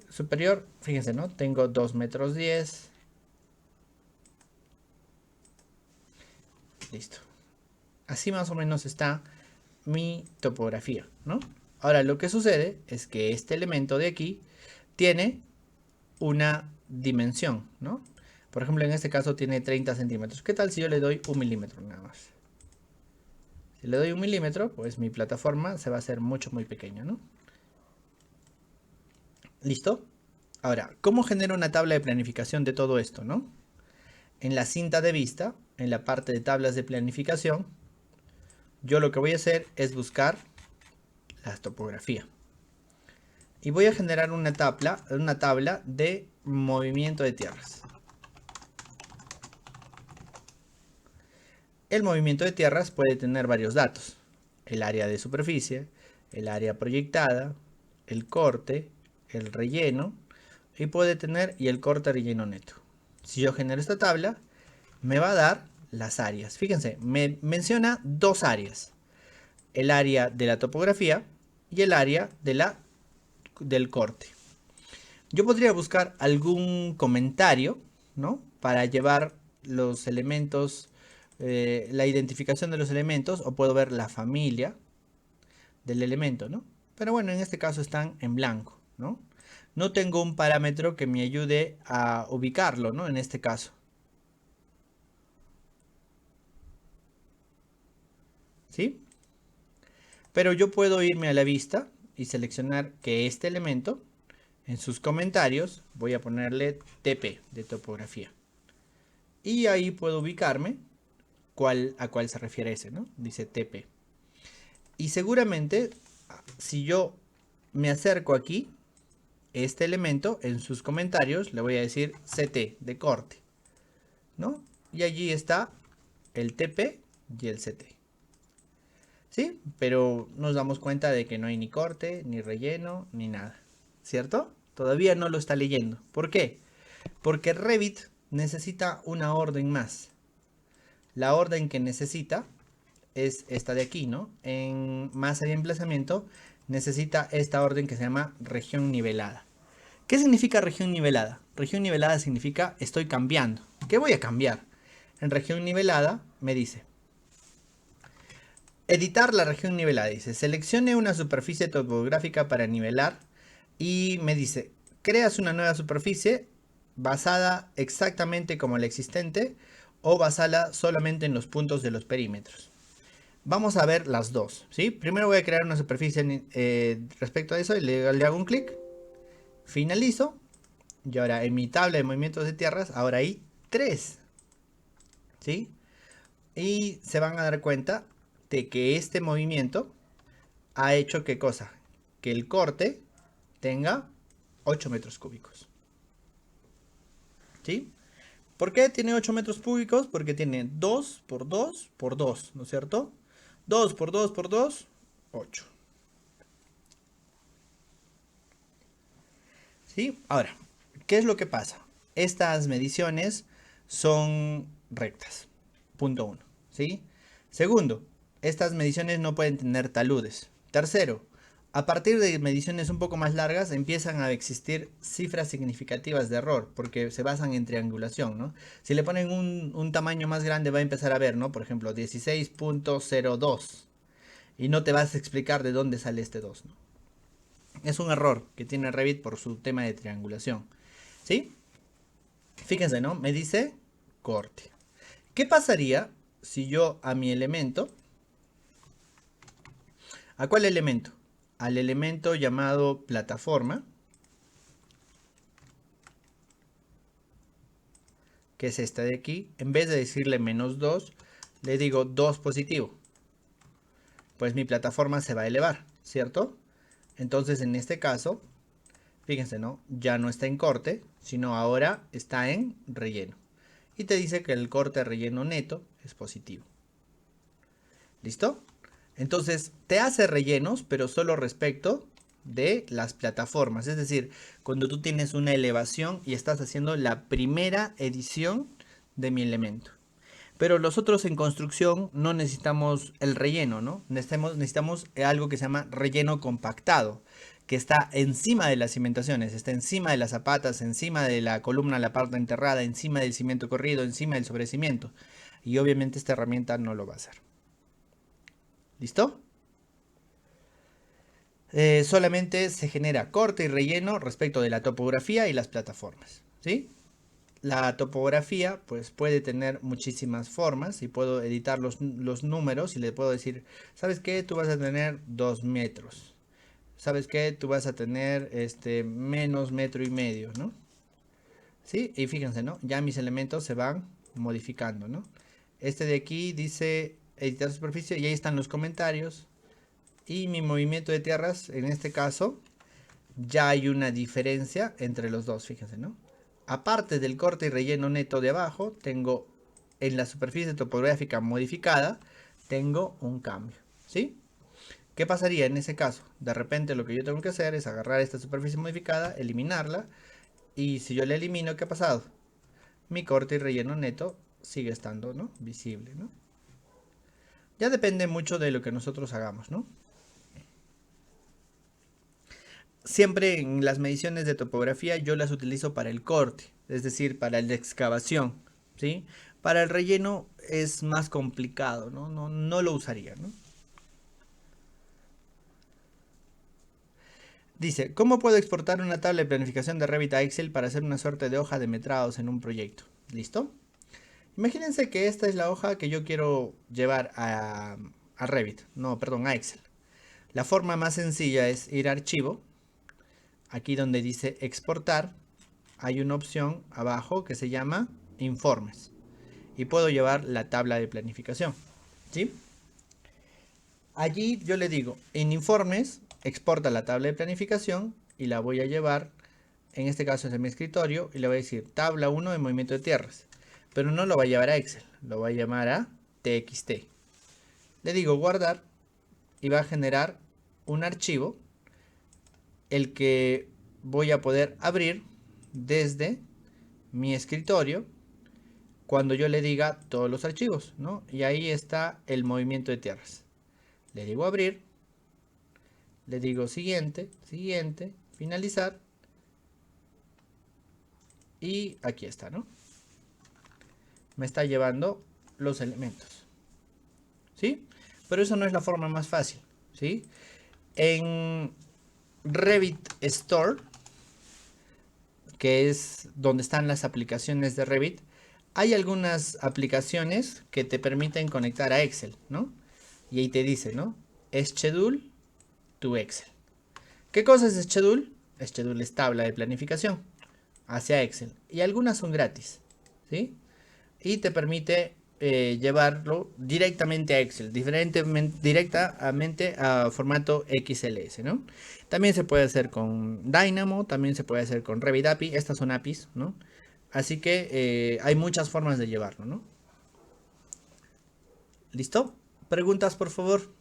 superior, fíjense, ¿no? Tengo 2 metros 10. Listo. Así más o menos está mi topografía, ¿no? Ahora lo que sucede es que este elemento de aquí tiene una dimensión, ¿no? Por ejemplo, en este caso tiene 30 centímetros. ¿Qué tal si yo le doy 1 milímetro nada más? Si le doy 1 milímetro, pues mi plataforma se va a hacer muy pequeño, ¿no? ¿Listo? Ahora, ¿cómo genero una tabla de planificación de todo esto, no? En la cinta de vista, en la parte de tablas de planificación, yo lo que voy a hacer es buscar la topografía. Y voy a generar una tabla de movimiento de tierras. El movimiento de tierras puede tener varios datos. El área de superficie, el área proyectada, el corte, el relleno y puede tener y el corte relleno neto. Si yo genero esta tabla, me va a dar las áreas. Fíjense, me menciona dos áreas. El área de la topografía y el área del corte. Yo podría buscar algún comentario, ¿no? Para llevar los elementos, la identificación de los elementos, o puedo ver la familia del elemento, ¿no? Pero bueno, en este caso están en blanco, ¿no? No tengo un parámetro que me ayude a ubicarlo, ¿no? En este caso. ¿Sí? Pero yo puedo irme a la vista y seleccionar que este elemento, en sus comentarios, voy a ponerle TP de topografía. Y ahí puedo ubicarme a cuál se refiere ese, ¿no? Dice TP. Y seguramente, si yo me acerco aquí, este elemento, en sus comentarios, le voy a decir CT de corte, ¿no? Y allí está el TP y el CT. ¿Sí? Pero nos damos cuenta de que no hay ni corte, ni relleno, ni nada. ¿Cierto? Todavía no lo está leyendo. ¿Por qué? Porque Revit necesita una orden más. La orden que necesita es esta de aquí, ¿no? En masa y emplazamiento necesita esta orden que se llama región nivelada. ¿Qué significa región nivelada? Región nivelada significa estoy cambiando. ¿Qué voy a cambiar? En región nivelada me dice editar la región nivelada. Dice seleccione una superficie topográfica para nivelar y me dice creas una nueva superficie basada exactamente como la existente o basada solamente en los puntos de los perímetros. Vamos a ver las dos, ¿sí? Primero voy a crear una superficie respecto a eso y le hago un clic, finalizo y ahora en mi tabla de movimientos de tierras ahora hay 3, ¿sí? Y se van a dar cuenta de que este movimiento ha hecho ¿qué cosa? Que el corte tenga 8 metros cúbicos, ¿sí? ¿Por qué tiene 8 metros cúbicos? Porque tiene 2 por 2 por 2, ¿no es cierto? 2 por 2 por 2, 8. ¿Sí? Ahora, ¿qué es lo que pasa? Estas mediciones son rectas. Punto 1. ¿Sí? Segundo, estas mediciones no pueden tener taludes. Tercero, a partir de mediciones un poco más largas empiezan a existir cifras significativas de error porque se basan en triangulación, ¿no? Si le ponen un tamaño más grande va a empezar a ver, ¿no? Por ejemplo, 16.02 y no te vas a explicar de dónde sale este 2, ¿no? Es un error que tiene Revit por su tema de triangulación. ¿Sí? Fíjense, ¿no? Me dice corte. ¿Qué pasaría si yo a mi elemento... ¿A cuál elemento? Al elemento llamado plataforma, que es esta de aquí. En vez de decirle -2, le digo 2 positivo. Pues mi plataforma se va a elevar, ¿cierto? Entonces en este caso, fíjense, ¿no? Ya no está en corte, sino ahora está en relleno. Y te dice que el corte relleno neto es positivo. ¿Listo? Entonces te hace rellenos, pero solo respecto de las plataformas. Es decir, cuando tú tienes una elevación y estás haciendo la primera edición de mi elemento. Pero los otros en construcción no necesitamos el relleno, ¿no? Necesitamos algo que se llama relleno compactado, que está encima de las cimentaciones, está encima de las zapatas, encima de la columna, la parte enterrada, encima del cimiento corrido, encima del sobrecimiento. Y obviamente esta herramienta no lo va a hacer. ¿Listo? Solamente se genera corte y relleno respecto de la topografía y las plataformas, ¿sí? La topografía pues puede tener muchísimas formas y puedo editar los números y le puedo decir, ¿sabes qué? Tú vas a tener 2 metros. ¿sabes qué? Tú vas a tener menos metro y medio, ¿no? ¿Sí? Y fíjense, ¿no? Ya mis elementos se van modificando, ¿no? Este de aquí dice editar superficie y ahí están los comentarios. Y mi movimiento de tierras, en este caso, ya hay una diferencia entre los dos, fíjense, ¿no? Aparte del corte y relleno neto de abajo, tengo en la superficie topográfica modificada, tengo un cambio, ¿sí? ¿Qué pasaría en ese caso? De repente lo que yo tengo que hacer es agarrar esta superficie modificada, eliminarla, y si yo la elimino, ¿qué ha pasado? Mi corte y relleno neto sigue estando, ¿no? Visible, ¿no? Ya depende mucho de lo que nosotros hagamos, ¿no? Siempre en las mediciones de topografía yo las utilizo para el corte, es decir, para la excavación, ¿sí? Para el relleno es más complicado, ¿no? No lo usaría, ¿no? Dice, ¿cómo puedo exportar una tabla de planificación de Revit a Excel para hacer una suerte de hoja de metrados en un proyecto? ¿Listo? Imagínense que esta es la hoja que yo quiero llevar a Revit, no, perdón, a Excel. La forma más sencilla es ir a archivo, aquí donde dice exportar, hay una opción abajo que se llama informes y puedo llevar la tabla de planificación, ¿sí? Allí yo le digo, en informes, exporta la tabla de planificación y la voy a llevar, en este caso es en mi escritorio, y le voy a decir tabla 1 de movimiento de tierras. Pero no lo va a llevar a Excel, lo va a llamar a TXT. Le digo guardar y va a generar un archivo, el que voy a poder abrir desde mi escritorio cuando yo le diga todos los archivos, ¿no? Y ahí está el movimiento de tierras. Le digo abrir, le digo siguiente, siguiente, finalizar y aquí está, ¿no? Me está llevando los elementos, ¿sí? Pero eso no es la forma más fácil, ¿sí? En Revit Store, que es donde están las aplicaciones de Revit, hay algunas aplicaciones que te permiten conectar a Excel, ¿no? Y ahí te dice, ¿no? Schedule to Excel. ¿Qué cosa es Schedule? Schedule es tabla de planificación hacia Excel. Y algunas son gratis, ¿sí? Y te permite llevarlo directamente a Excel, directamente a formato XLS, ¿no? También se puede hacer con Dynamo, también se puede hacer con Revit API, estas son APIs, ¿no? Así que hay muchas formas de llevarlo, ¿no? ¿Listo? ¿Preguntas, por favor?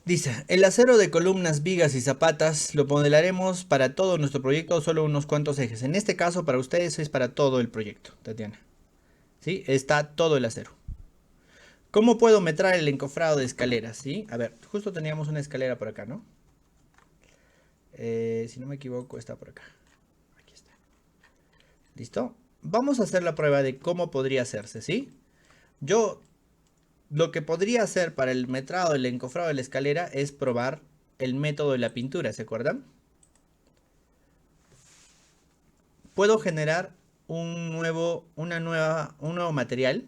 Dice, el acero de columnas, vigas y zapatas lo modelaremos para todo nuestro proyecto, solo unos cuantos ejes. En este caso, para ustedes es para todo el proyecto, Tatiana. ¿Sí? Está todo el acero. ¿Cómo puedo metrar el encofrado de escaleras? ¿Sí? A ver, justo teníamos una escalera por acá, ¿no? Si no me equivoco, está por acá. Aquí está. ¿Listo? Vamos a hacer la prueba de cómo podría hacerse, ¿sí? Yo lo que podría hacer para el metrado del encofrado de la escalera es probar el método de la pintura, ¿se acuerdan? Puedo generar un nuevo material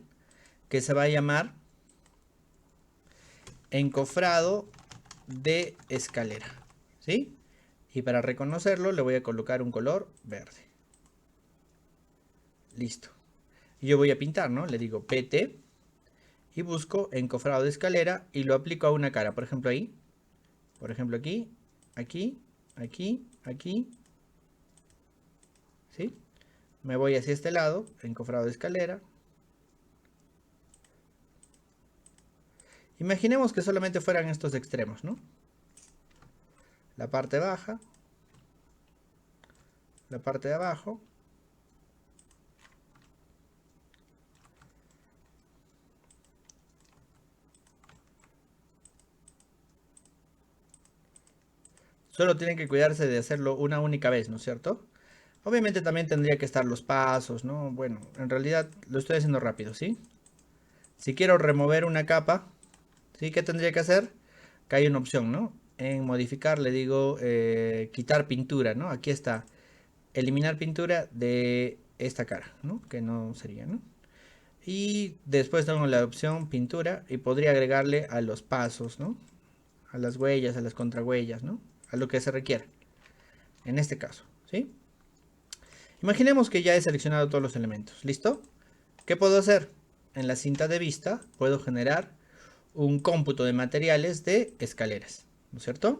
que se va a llamar encofrado de escalera, ¿sí? Y para reconocerlo le voy a colocar un color verde. Listo. Y yo voy a pintar, ¿no? Le digo PT y busco encofrado de escalera y lo aplico a una cara. Por ejemplo ahí. Por ejemplo aquí. Aquí. Aquí. Aquí. ¿Sí? Me voy hacia este lado. Encofrado de escalera. Imaginemos que solamente fueran estos extremos, ¿no? La parte baja. La parte de abajo. Solo tienen que cuidarse de hacerlo una única vez, ¿no es cierto? Obviamente también tendría que estar los pasos, ¿no? Bueno, en realidad lo estoy haciendo rápido, ¿sí? Si quiero remover una capa, ¿sí? ¿Qué tendría que hacer? Que hay una opción, ¿no? En modificar le digo quitar pintura, ¿no? Aquí está, eliminar pintura de esta cara, ¿no? Que no sería, ¿no? Y después tengo la opción pintura y podría agregarle a los pasos, ¿no? A las huellas, a las contrahuellas, ¿no? A lo que se requiera. En este caso, ¿sí? Imaginemos que ya he seleccionado todos los elementos. ¿Listo? ¿Qué puedo hacer? En la cinta de vista puedo generar un cómputo de materiales de escaleras, ¿no es cierto?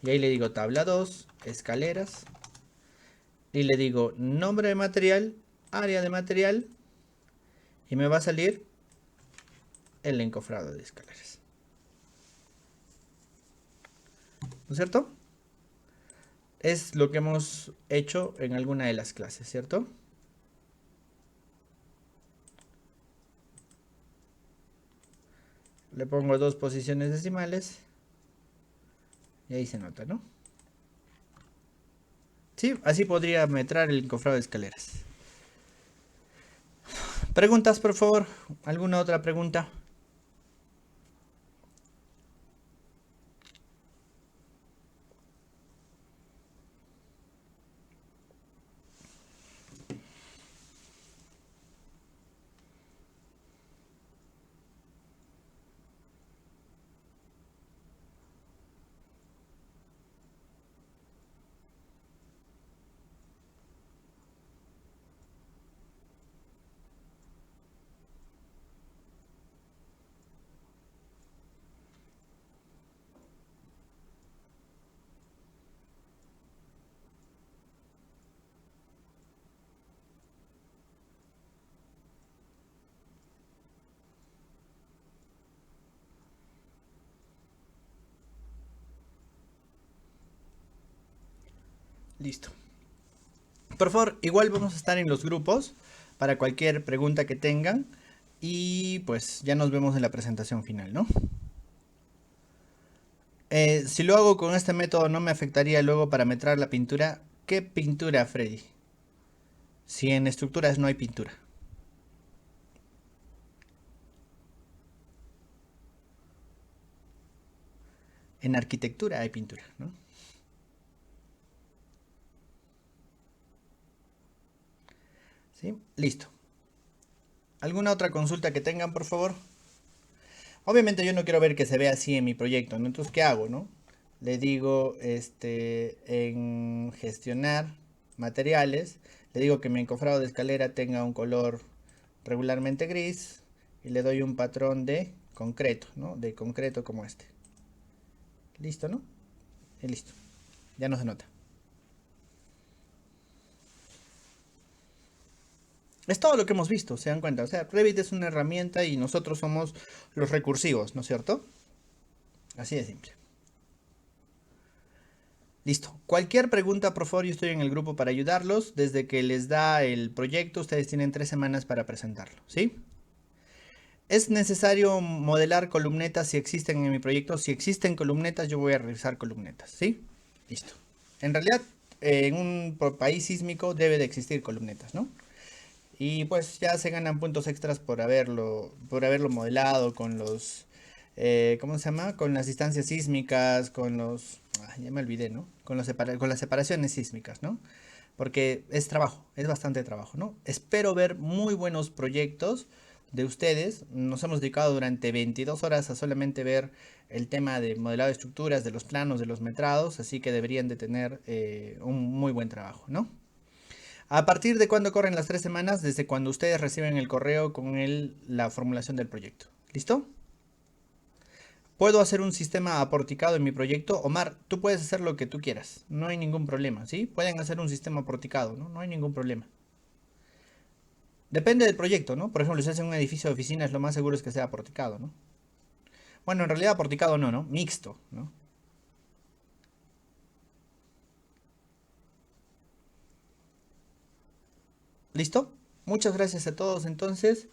Y ahí le digo tabla 2, escaleras, y le digo nombre de material, área de material, y me va a salir el encofrado de escaleras, ¿no es cierto? Es lo que hemos hecho en alguna de las clases, ¿cierto? Le pongo dos posiciones decimales y ahí se nota, ¿no? Sí, así podría metrar el encofrado de escaleras. ¿Preguntas, por favor? ¿Alguna otra pregunta? Listo. Por favor, igual vamos a estar en los grupos para cualquier pregunta que tengan y pues ya nos vemos en la presentación final, ¿no? Si lo hago con este método no me afectaría luego para metrar la pintura. ¿Qué pintura, Freddy? Si en estructuras no hay pintura. En arquitectura hay pintura, ¿no? ¿Sí? Listo. ¿Alguna otra consulta que tengan, por favor? Obviamente yo no quiero ver que se vea así en mi proyecto, ¿no? Entonces, ¿qué hago, no? Le digo, en gestionar materiales, le digo que mi encofrado de escalera tenga un color regularmente gris y le doy un patrón de concreto, ¿no? De concreto como este. Listo, ¿no? Y listo. Ya no se nota. Es todo lo que hemos visto, se dan cuenta. O sea, Revit es una herramienta y nosotros somos los recursivos, ¿no es cierto? Así de simple. Listo. Cualquier pregunta, por favor, yo estoy en el grupo para ayudarlos. Desde que les da el proyecto, ustedes tienen 3 semanas para presentarlo, ¿sí? ¿Es necesario modelar columnetas si existen en mi proyecto? Si existen columnetas, yo voy a revisar columnetas, ¿sí? Listo. En realidad, en un país sísmico debe de existir columnetas, ¿no? Y pues ya se ganan puntos extras por haberlo modelado con los, ¿cómo se llama? Con las distancias sísmicas, con los, ya me olvidé, ¿no? Con las separaciones sísmicas, ¿no? Porque es trabajo, es bastante trabajo, ¿no? Espero ver muy buenos proyectos de ustedes. Nos hemos dedicado durante 22 horas a solamente ver el tema de modelado de estructuras, de los planos, de los metrados, así que deberían de tener un muy buen trabajo, ¿no? ¿A partir de cuándo corren las 3 semanas? Desde cuando ustedes reciben el correo con la formulación del proyecto. ¿Listo? Puedo hacer un sistema aporticado en mi proyecto. Omar, tú puedes hacer lo que tú quieras. No hay ningún problema, ¿sí? Pueden hacer un sistema aporticado, ¿no? No hay ningún problema. Depende del proyecto, ¿no? Por ejemplo, si hacen un edificio de oficinas, lo más seguro es que sea aporticado, ¿no? Bueno, en realidad aporticado no, ¿no? Mixto, ¿no? ¿Listo? Muchas gracias a todos entonces.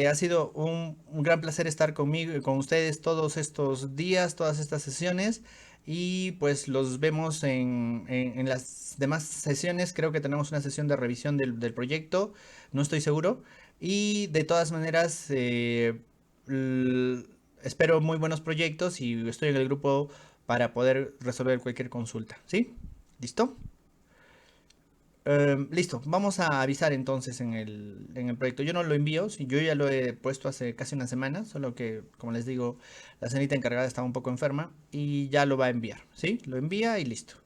Ha sido un gran placer estar conmigo y con ustedes todos estos días, todas estas sesiones. Y pues los vemos en las demás sesiones. Creo que tenemos una sesión de revisión del proyecto. No estoy seguro. Y de todas maneras, espero muy buenos proyectos y estoy en el grupo para poder resolver cualquier consulta, ¿sí? ¿Listo? Listo, vamos a avisar entonces en el proyecto. Yo no lo envío, si yo ya lo he puesto hace casi una semana, solo que, como les digo, la señorita encargada estaba un poco enferma y ya lo va a enviar, ¿sí? Lo envía y listo.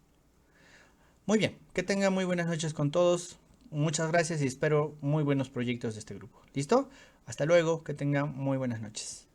Muy bien, que tengan muy buenas noches con todos. Muchas gracias y espero muy buenos proyectos de este grupo. ¿Listo? Hasta luego, que tengan muy buenas noches.